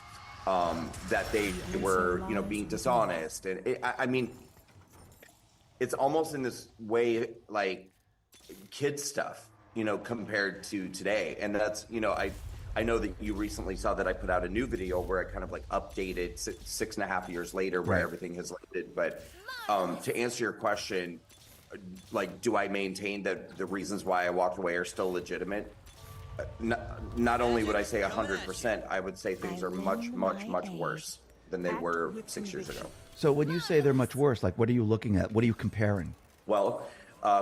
Speaker 15: that they were, being dishonest. And I mean, it's almost in this way like kid stuff, compared to today. And that's, I know that you recently saw that I put out a new video where I kind of like updated 6.5 years later where everything has landed. But to answer your question, like, do I maintain that the reasons why I walked away are still legitimate? Not only would I say 100%, I would say things are much, much, much worse than they were 6 years ago.
Speaker 12: So when you say they're much worse, like, what are you looking at? What are you comparing?
Speaker 15: Well,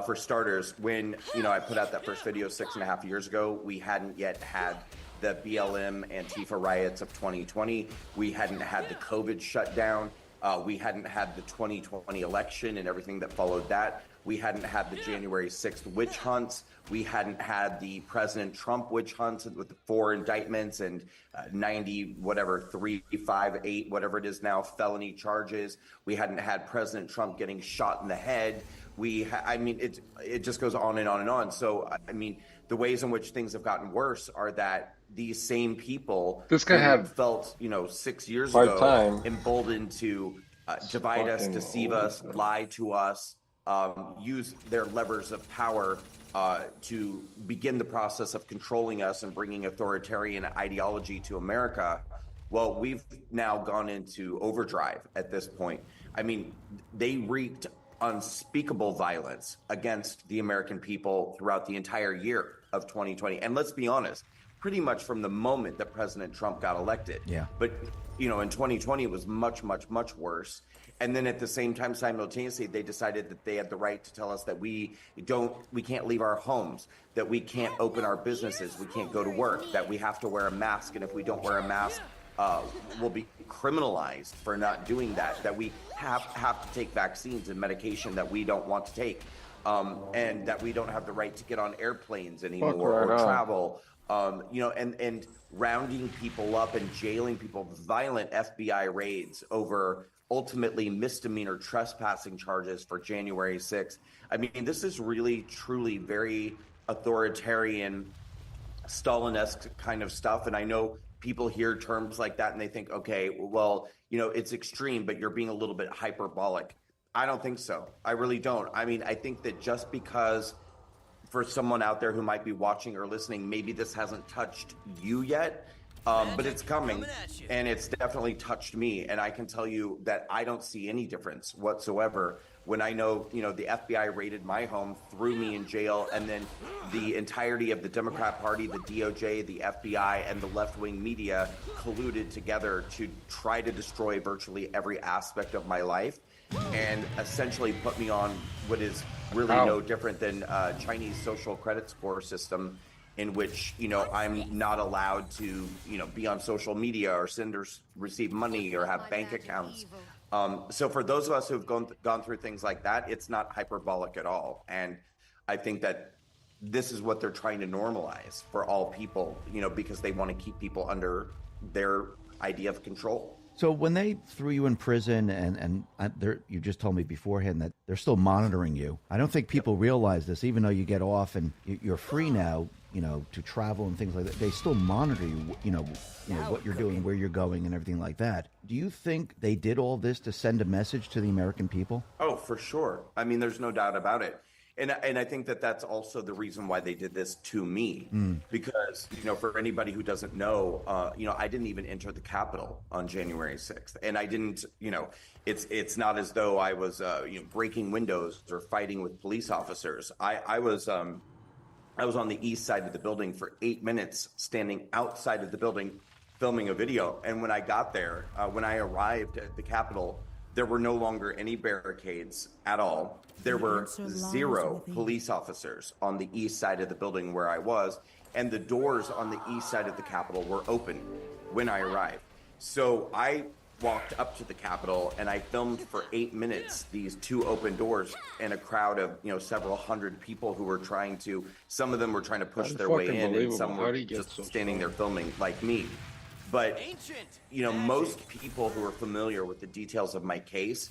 Speaker 15: for starters, when, I put out that first video 6.5 years ago, we hadn't yet had the BLM Antifa riots of 2020. We hadn't had the COVID shutdown. We hadn't had the 2020 election and everything that followed that. We hadn't had the January 6th witch hunts. We hadn't had the President Trump witch hunts with the 4 indictments and 90, whatever, 3, 5, 8, whatever it is now, felony charges. We hadn't had President Trump getting shot in the head. It just goes on and on and on. So, I mean, the ways in which things have gotten worse are that these same people felt, 6 years ago emboldened to divide us, deceive us, lie to us, use their levers of power to begin the process of controlling us and bringing authoritarian ideology to America. Well, we've now gone into overdrive at this point. I mean, they wreaked unspeakable violence against the American people throughout the entire year of 2020. And let's be honest, pretty much from the moment that President Trump got elected.
Speaker 12: Yeah.
Speaker 15: But, in 2020, it was much, much, much worse. And then at the same time, simultaneously, they decided that they had the right to tell us that we can't leave our homes, that we can't open our businesses, we can't go to work, that we have to wear a mask. And if we don't wear a mask, we'll be criminalized for not doing that, that we have to take vaccines and medication that we don't want to take, and that we don't have the right to get on airplanes anymore or travel. And rounding people up and jailing people, violent FBI raids over ultimately misdemeanor trespassing charges for January 6th. I mean, this is really, truly very authoritarian, Stalin-esque kind of stuff. And I know people hear terms like that and they think, okay, well, it's extreme, but you're being a little bit hyperbolic. I don't think so. I really don't. I mean, I think that just because for someone out there who might be watching or listening, maybe this hasn't touched you yet, But it's coming, and it's definitely touched me. And I can tell you that I don't see any difference whatsoever when I know, the FBI raided my home, threw me in jail, and then the entirety of the Democrat Party, the DOJ, the FBI, and the left-wing media colluded together to try to destroy virtually every aspect of my life and essentially put me on what is really no different than Chinese social credit score system, in which, I'm not allowed to, be on social media or send or receive money or have bank accounts. So for those of us who've gone through things like that, it's not hyperbolic at all. And I think that this is what they're trying to normalize for all people, because they want to keep people under their idea of control.
Speaker 13: So when they threw you in prison, and you just told me beforehand that they're still monitoring you. I don't think people realize this, even though you get off and you're free now, to travel and things like that. They still monitor you, what you're doing, where you're going, and everything like that. Do you think they did all this to send a message to the American people?
Speaker 15: Oh, for sure. I mean, there's no doubt about it. And I think that that's also the reason why they did this to me, because, for anybody who doesn't know, I didn't even enter the Capitol on January 6th. And I didn't, it's not as though I was, breaking windows or fighting with police officers. I was on the east side of the building for 8 minutes, standing outside of the building, filming a video. And when I got there, when I arrived at the Capitol, there were no longer any barricades at all. There were 0 police officers on the east side of the building where I was, and the doors on the east side of the Capitol were open when I arrived. So I walked up to the Capitol and I filmed for 8 minutes these 2 open doors and a crowd of several hundred people who were some of them were trying to push their way in, and some were just standing there filming like me. But most people who are familiar with the details of my case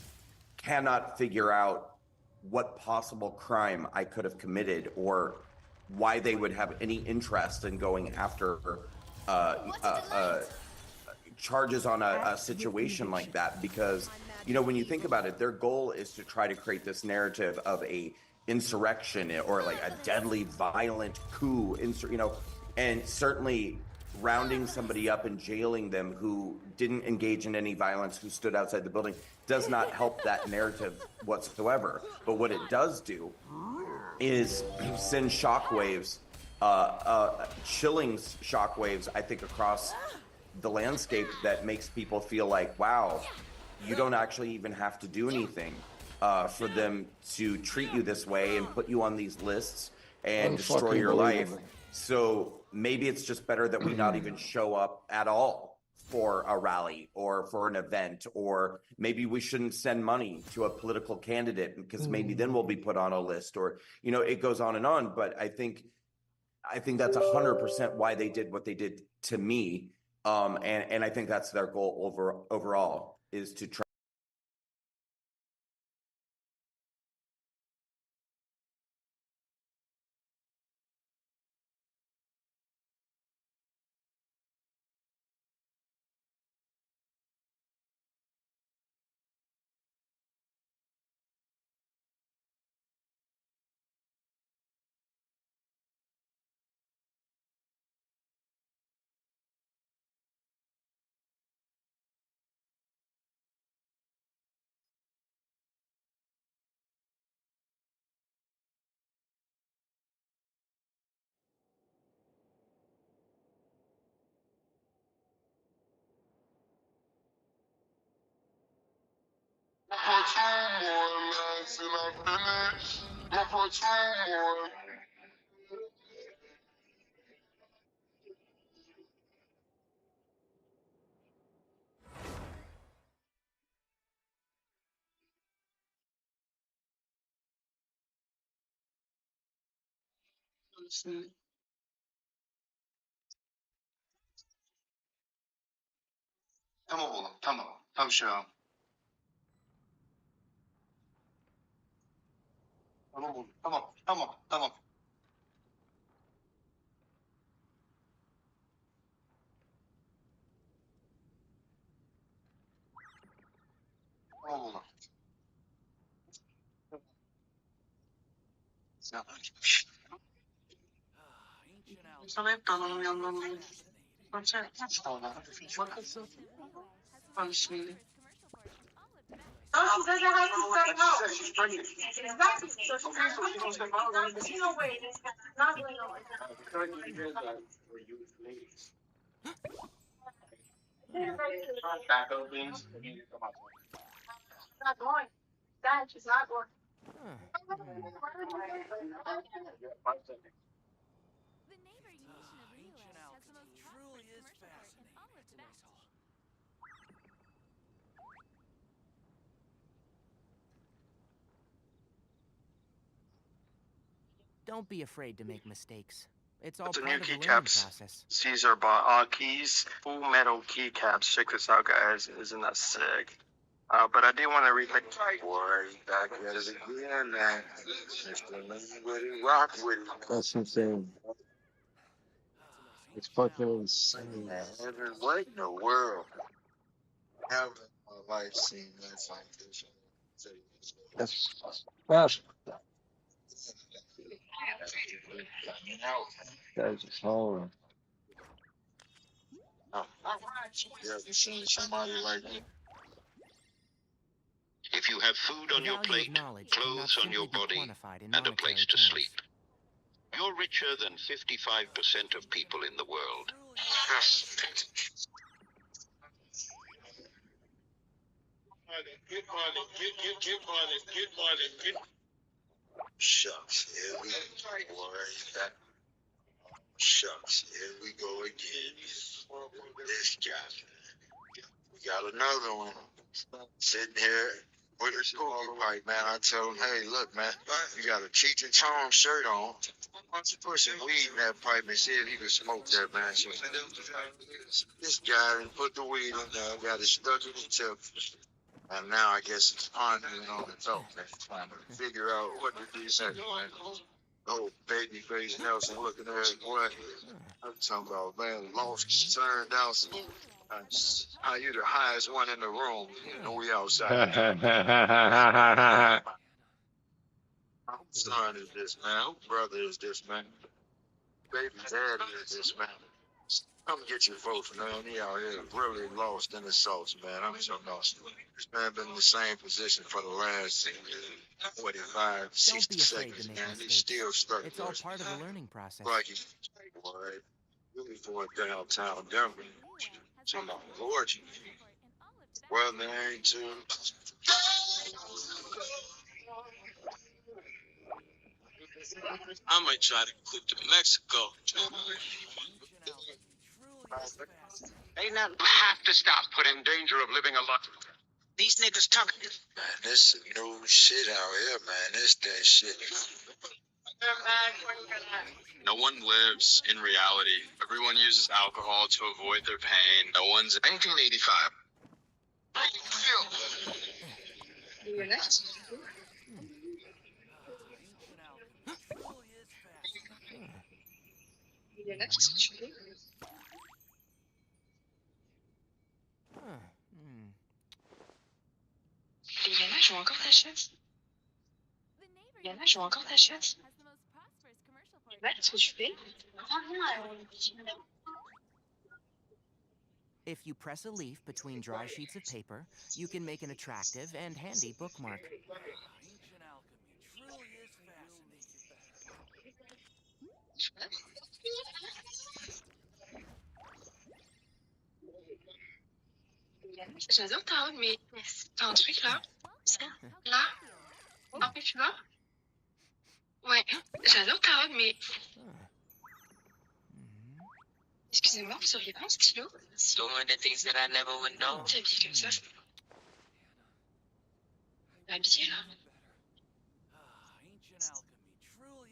Speaker 15: cannot figure out what possible crime I could have committed or why they would have any interest in going after charges on a situation like that. Because, when you think about it, their goal is to try to create this narrative of a insurrection or like a deadly violent coup, and certainly rounding somebody up and jailing them who didn't engage in any violence, who stood outside the building, does not help that narrative whatsoever. But what it does do is send shockwaves, chilling shockwaves, I think, across the landscape that makes people feel like, wow, you don't actually even have to do anything for them to treat you this way and put you on these lists and destroy your life. So maybe it's just better that we not even show up at all for a rally or for an event, or maybe we shouldn't send money to a political candidate because maybe then we'll be put on a list, or, it goes on and on. But I think that's 100% why they did what they did to me. And I think that's their goal overall, is to try.
Speaker 16: Tamam oğlum, tamam. Tavşan. Tamam oğlum, tamam, tamam, tamam. Tamam oğlum. Sana hep dananın yanından Oh, she doesn't have to start out. She's pregnant. Exactly. So she's not going to there's no way this guy's not going to Taco beans. Not going. Dad, she's not going.
Speaker 17: Don't be afraid to make mistakes. It's all
Speaker 1: What's the
Speaker 17: part
Speaker 1: new
Speaker 17: of the learning
Speaker 1: keycaps?
Speaker 17: process.
Speaker 1: Caesar bought keys, full metal keycaps. Check this out, guys. Isn't that sick? But I did want to read the boy back at it again, man. Rock with it.
Speaker 11: That's insane. It's fucking insane, man.
Speaker 1: What in the world? Have my life seen that like this?
Speaker 11: That's special. That's just horrible.
Speaker 1: You ever seen somebody like that?
Speaker 18: If you have food on your plate, clothes on your body, and a place to sleep, you're richer than 55% of people in the world.
Speaker 1: Get money. Shucks, here we go, boy. Shucks, here we go again. This guy. We got another one. Sitting here with a smoke pipe, man. I tell him, hey, look, man, you got a Cheech and Chong shirt on. Why don't you put some weed in that pipe and see if you can smoke that, man? So this guy done put the weed in there, got it stuck in the tip. And now I guess he's pondering on the talk, man, trying to figure out what to do next, man. Oh, babyface Nelson looking at it, boy. I'm talking about, man, lost, turned down. How you the highest one in the room? You know, we outside. Whose son is this, man? Whose brother is this, man? Baby daddy is this, man? Come get your folks, man. He out here really lost in the sauce, man. I'm so lost. This man been in the same position for the last 45, 60 seconds, man. He's still stuck.
Speaker 17: It's all part of the learning process.
Speaker 1: Like he's really for downtown Denver. So my Lord, well, there ain't too. I might try to clip to Mexico.
Speaker 18: Ain't nothing. You have to stop putting danger of living a lot. These niggas talking.
Speaker 1: Man, this is new shit out here, man. This that shit.
Speaker 7: No one lives in reality. Everyone uses alcohol to avoid their pain. No one's
Speaker 18: 1985.
Speaker 4: Yana joue encore ta chasse. Yana joue encore ta chasse. Qu'est-ce que tu fais?
Speaker 17: If you press a leaf between dry sheets of paper, you can make an attractive and handy bookmark.
Speaker 4: J'adore ta robe, mais t'as un truc là? Ça? Là? Un peu plus bas? Ouais, j'adore ta robe, mais... Excusez-moi, vous auriez pas un stylo?
Speaker 19: So one of the things that I never would know.
Speaker 4: T'es habillée comme ça? Habillée là?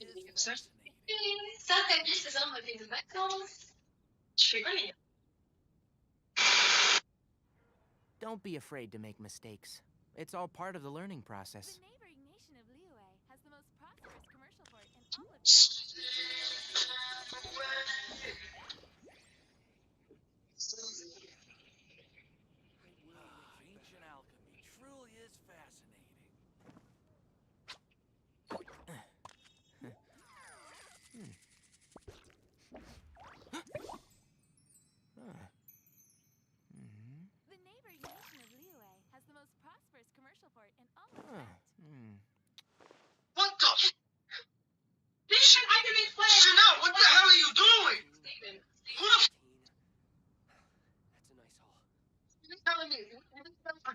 Speaker 4: Habillée comme ça? Ça, t'habilles, c'est ça, on va faire des vacances. Tu fais quoi, les gars?
Speaker 17: Don't be afraid to make mistakes. It's all part of the learning process.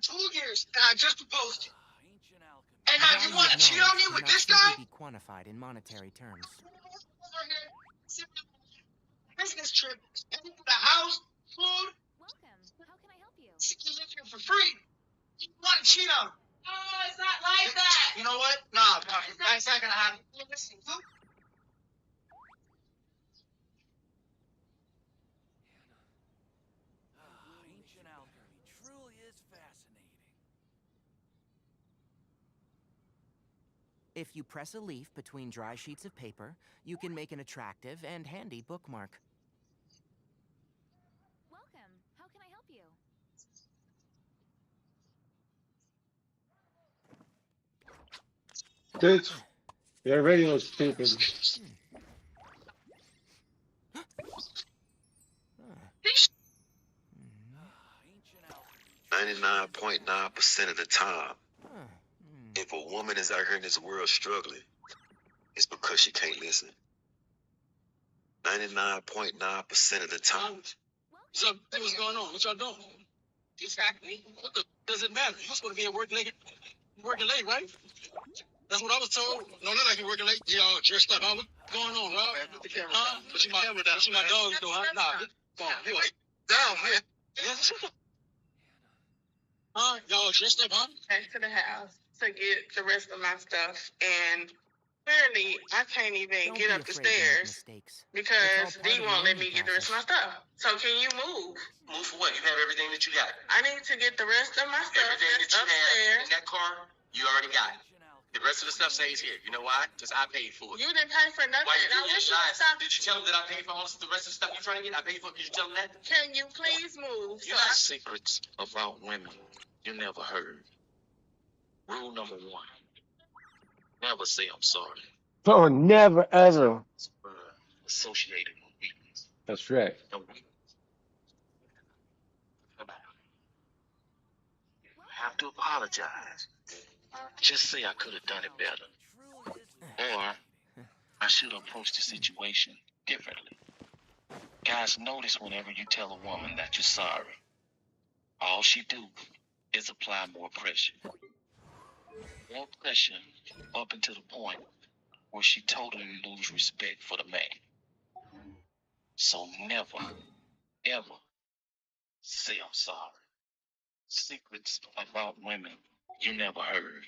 Speaker 16: 2 years, and I just proposed it. And now you want to cheat on me with this guy?
Speaker 17: Be quantified in monetary terms.
Speaker 16: Business trip, paying for the house, food.
Speaker 5: Welcome. How can I help you?
Speaker 16: You live here for free. You want to cheat on me? Oh, it's not like that. You know what? Nah, that's not gonna happen. Listen, you.
Speaker 6: Ancient alchemy truly is fascinating.
Speaker 17: If you press a leaf between dry sheets of paper, you can make an attractive and handy bookmark.
Speaker 5: Welcome. How can I help you?
Speaker 10: Bitch, your radio is stupid.
Speaker 1: 99.9% of the time, if a woman is out here in this world struggling, it's because she can't listen. 99.9% of the time.
Speaker 16: So, what's going on? What y'all doing? Exactly. What the does it matter? You're supposed to be at work late, right? That's what I was told. No, not like you're working late. Y'all dressed up. Huh? What's going on, Rob? Huh? What you my dogs do, huh? Nah. Go on. Here. Down here. Yes. Huh? Y'all dressed up, huh?
Speaker 4: Back to the house to get the rest of my stuff, and clearly I can't even get up the stairs because D won't let me get the rest of my stuff. So can you move?
Speaker 9: Move for what? You have everything that you got.
Speaker 4: I need to get the rest of my stuff
Speaker 9: Everything that you
Speaker 4: upstairs.
Speaker 9: have in that car, you already got it. The rest of the stuff stays here. You know why? Because I paid for it.
Speaker 4: You didn't pay for nothing.
Speaker 9: Why you
Speaker 4: Now,
Speaker 9: doing
Speaker 4: you
Speaker 9: your
Speaker 4: should
Speaker 9: lies?
Speaker 4: stop.
Speaker 9: Did you tell them that I paid for all the rest of the stuff you're trying to get? I paid for it. Did you tell them that?
Speaker 4: Can you please move?
Speaker 18: You know secrets about women you never heard. Rule number 1. Never say I'm sorry.
Speaker 10: Oh, never ever.
Speaker 18: Associated with weakness.
Speaker 10: That's right.
Speaker 18: No weakness. Have to apologize. Just say I could have done it better. Or I should have approached the situation differently. Guys, notice whenever you tell a woman that you're sorry, all she do is apply more pressure. More pressure up until the point where she totally lose respect for the man. So never, ever say I'm sorry. Secrets about women you never heard.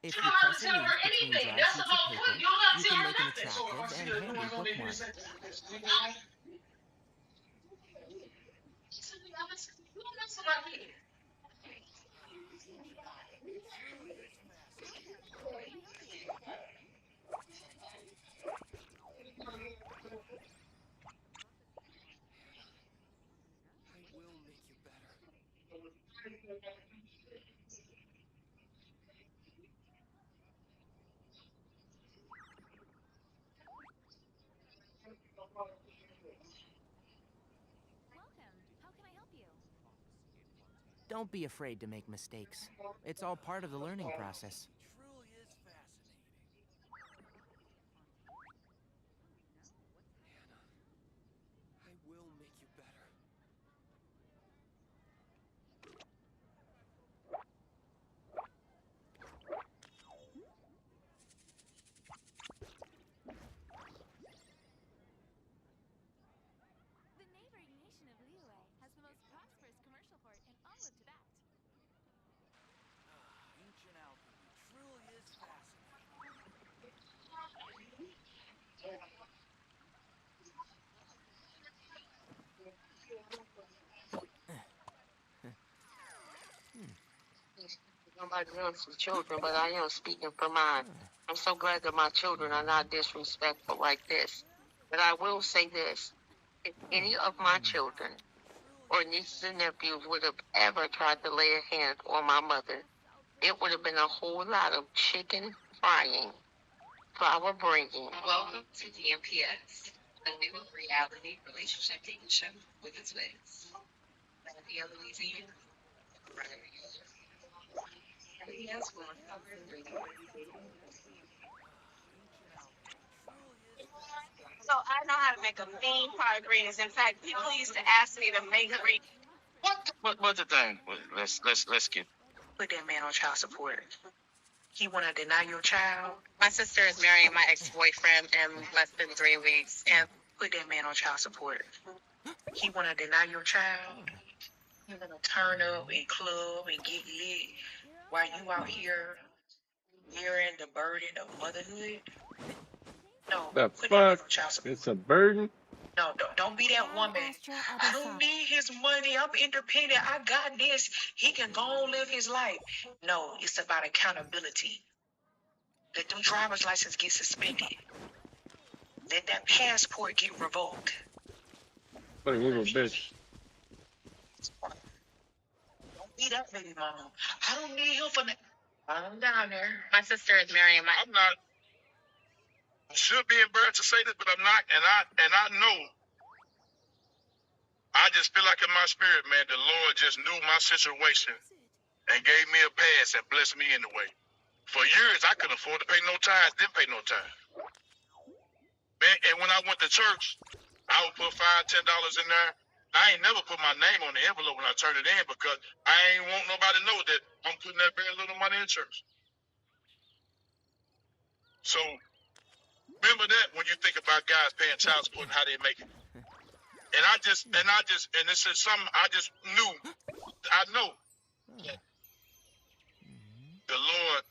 Speaker 17: If you press a leaf between dry sheets of paper, you can make an attractive and handy bookmark. Don't be afraid to make mistakes. It's all part of the learning process.
Speaker 4: Nobody wants the children, but I am speaking for mine. I'm so glad that my children are not disrespectful like this. But I will say this. If any of my children or nieces and nephews would have ever tried to lay a hand on my mother, it would have been a whole lot of chicken frying, flour bringing.
Speaker 20: Welcome to DMPS, a new reality relationship dating show with its legs. The other easy. Yes, we'll cover
Speaker 4: So I know how to make a mean fried greens. In fact, people used to ask me to make greens.
Speaker 18: What's the thing? Let's get.
Speaker 20: Put that man on child support. He want to deny your child. My sister is marrying my ex-boyfriend in less than 3 weeks, and put that man on child support. He want to deny your child. You're gonna turn up and club and get lit while you out here bearing the burden of motherhood. No,
Speaker 10: The
Speaker 20: put that man
Speaker 10: fuck?
Speaker 20: on child support.
Speaker 10: It's a burden?
Speaker 20: No, don't be that woman. I don't need his money. I'm independent. I got this. He can go and live his life. No, it's about accountability. Let them driver's license get suspended. Let that passport get revoked.
Speaker 10: What a little bitch.
Speaker 20: Don't be that baby mama. I don't need him for that. I'm down there. My sister is marrying my.
Speaker 16: I'm not. I should be embarrassed to say this, but I'm not. And I know. I just feel like in my spirit, man, the Lord just knew my situation and gave me a pass and blessed me anyway. For years, I couldn't afford to pay no tithes, didn't pay no tithes. Man, and when I went to church, I would put $5, $10 in there. I ain't never put my name on the envelope when I turned it in because I ain't want nobody to know that I'm putting that very little money in church. So remember that when you think about guys paying child support and how they make it. And this is something I just knew. I know that the Lord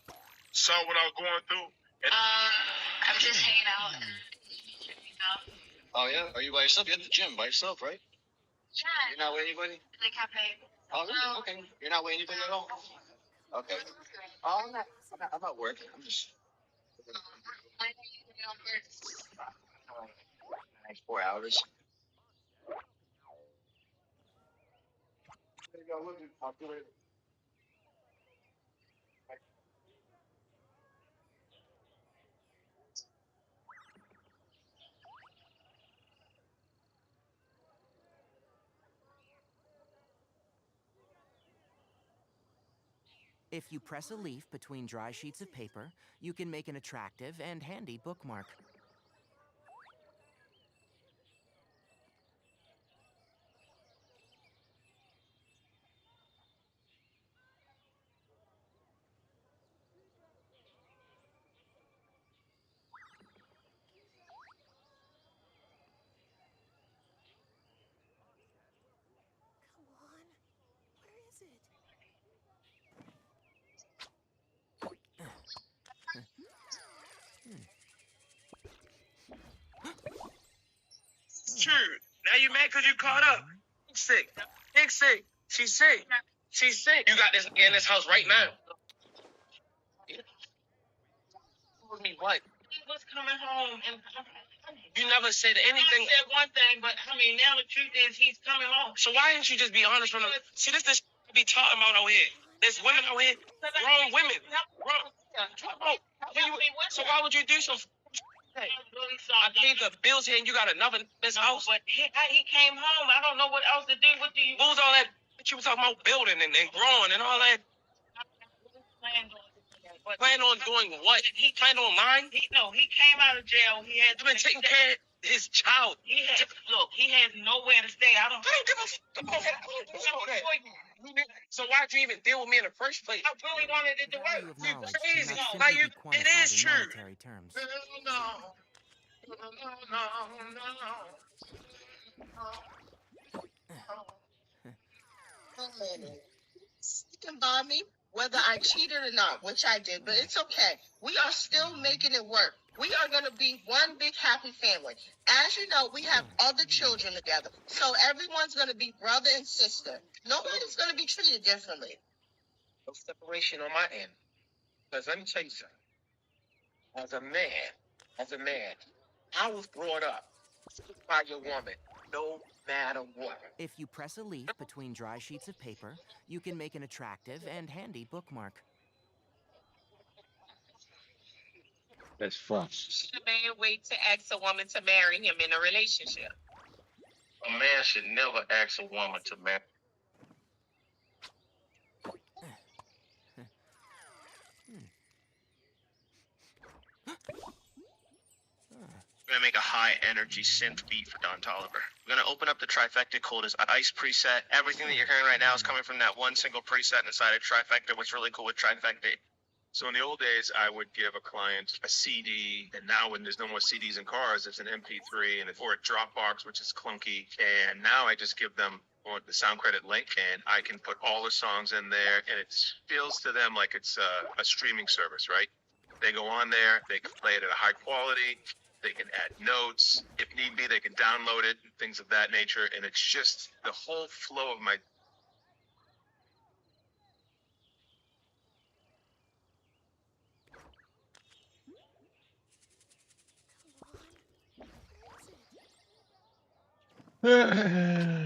Speaker 16: saw what I was going through. And
Speaker 20: I'm just hanging out.
Speaker 18: Oh yeah, are you by yourself? You're at the gym by yourself, right? You're not with anybody?
Speaker 20: The cafe.
Speaker 18: Oh, really? Okay. You're not with anybody at all? Okay. Oh, I'm not working. I'm just. Like 4 hours.
Speaker 17: If you press a leaf between dry sheets of paper, you can make an attractive and handy bookmark.
Speaker 16: Sure. Now you mad because you caught up. Sick. Nick sick. She's sick. She's sick. You got this in this house right now. Told me what?
Speaker 20: He was coming home and
Speaker 16: You never said anything.
Speaker 20: I said one thing, but I mean now the truth is he's coming home.
Speaker 16: So why didn't you just be honest from the? See, this is I be talking about out here. There's women out here, wrong women. Wrong. So why would you do so?
Speaker 20: I'm really sorry.
Speaker 16: I paid the bills here and you got another in this house.
Speaker 20: But he came home. I don't know what else to do. What do you?
Speaker 16: What was all that that you were talking about building and growing and all that? Plan on doing what? He planned on lying?
Speaker 20: He came out of jail. He had
Speaker 16: been taking care of his child.
Speaker 20: He has nowhere to stay. I don't
Speaker 16: give a fuck about that. So why'd you even deal with me in the first place?
Speaker 20: I really wanted it to
Speaker 17: Value
Speaker 20: work.
Speaker 17: of knowledge
Speaker 16: crazy.
Speaker 17: cannot
Speaker 16: Like
Speaker 17: simply be
Speaker 16: it
Speaker 17: quantified
Speaker 16: is
Speaker 17: in
Speaker 16: true.
Speaker 17: monetary terms.
Speaker 4: You can buy me whether I cheated or not, which I did, but it's okay. We are still making it work. We are going to be one big happy family. As you know, we have other children together, so everyone's going to be brother and sister. Nobody's going to be treated differently.
Speaker 16: No separation on my end. Because let me tell you something. As a man, I was brought up by your woman, no matter what.
Speaker 17: If you press a leaf between dry sheets of paper, you can make an attractive and handy bookmark.
Speaker 10: That's fun.
Speaker 4: Should a man wait to ask a woman to marry him in a relationship?
Speaker 18: A man should never ask a woman to marry.
Speaker 9: We're gonna make a high energy synth beat for Don Tolliver. We're gonna open up the Trifecta called as Ice preset. Everything that you're hearing right now is coming from that one single preset inside of Trifecta. What's really cool with Trifecta.
Speaker 3: So in the old days, I would give a client a CD, and now when there's no more CDs in cars, it's an MP3 or a Dropbox, which is clunky. And now I just give them the sound credit link, and I can put all the songs in there, and it feels to them like it's a streaming service, right? They go on there, they can play it at a high quality, they can add notes. If need be, they can download it, things of that nature. And it's just the whole flow of my.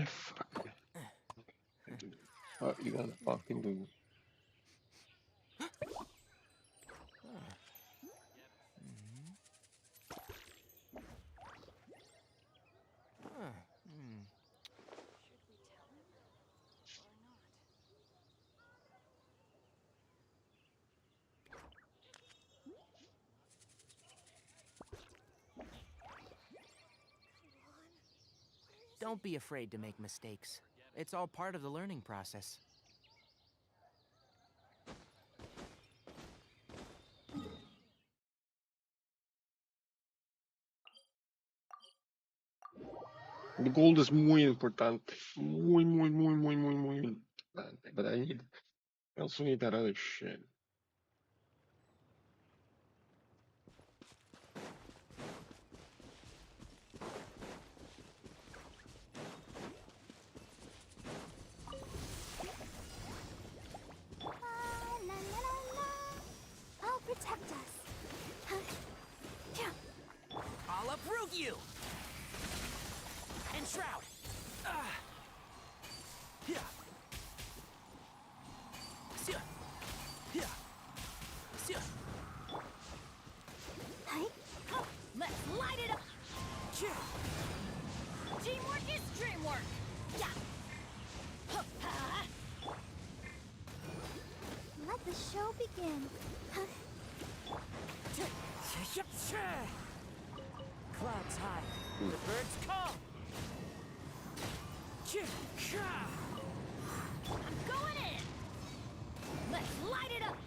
Speaker 11: Fuck. What you gonna fucking do?
Speaker 17: Don't be afraid to make mistakes. It's all part of the learning process.
Speaker 11: The gold is muy importante. Muy importante. But I also need that other shit.
Speaker 5: I'll protect us.
Speaker 17: I'll uproot you! And shroud! Yeah.
Speaker 5: Let's light it up. Teamwork is dreamwork. Yeah. Let the show begin.
Speaker 17: Clouds high. The birds call.
Speaker 5: I'm going in. Let's light it up.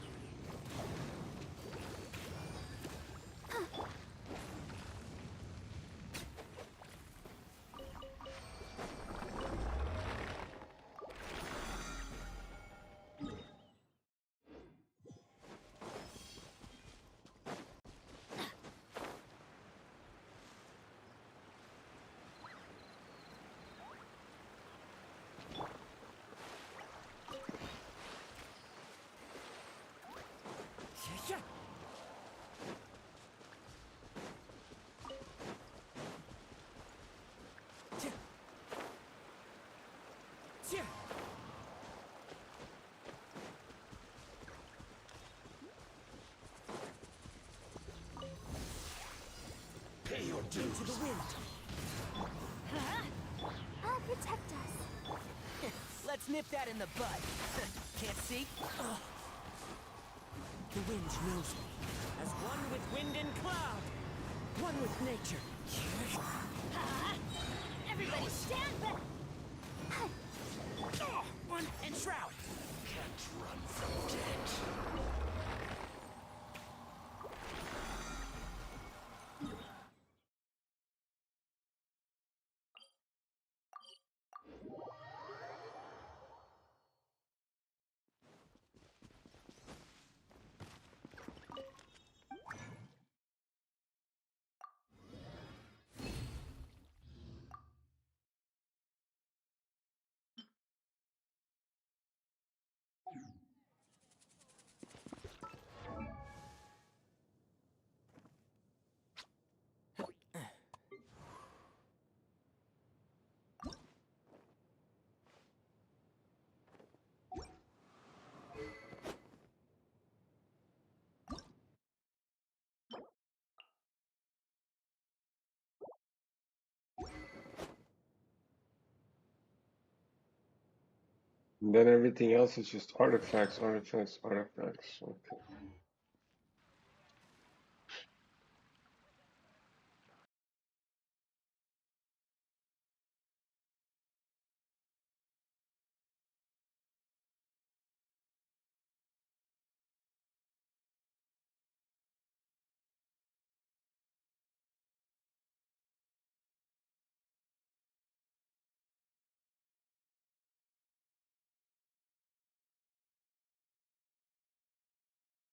Speaker 11: Pay your dues.
Speaker 17: Into the wind.
Speaker 5: I'll protect us.
Speaker 17: Let's nip that in the bud. Can't see? The wind knows me. As one with wind and cloud. One with nature.
Speaker 5: Everybody stand back.
Speaker 17: One and shroud.
Speaker 11: Can't run from death. And then everything else is just artifacts, artifacts, artifacts. Okay.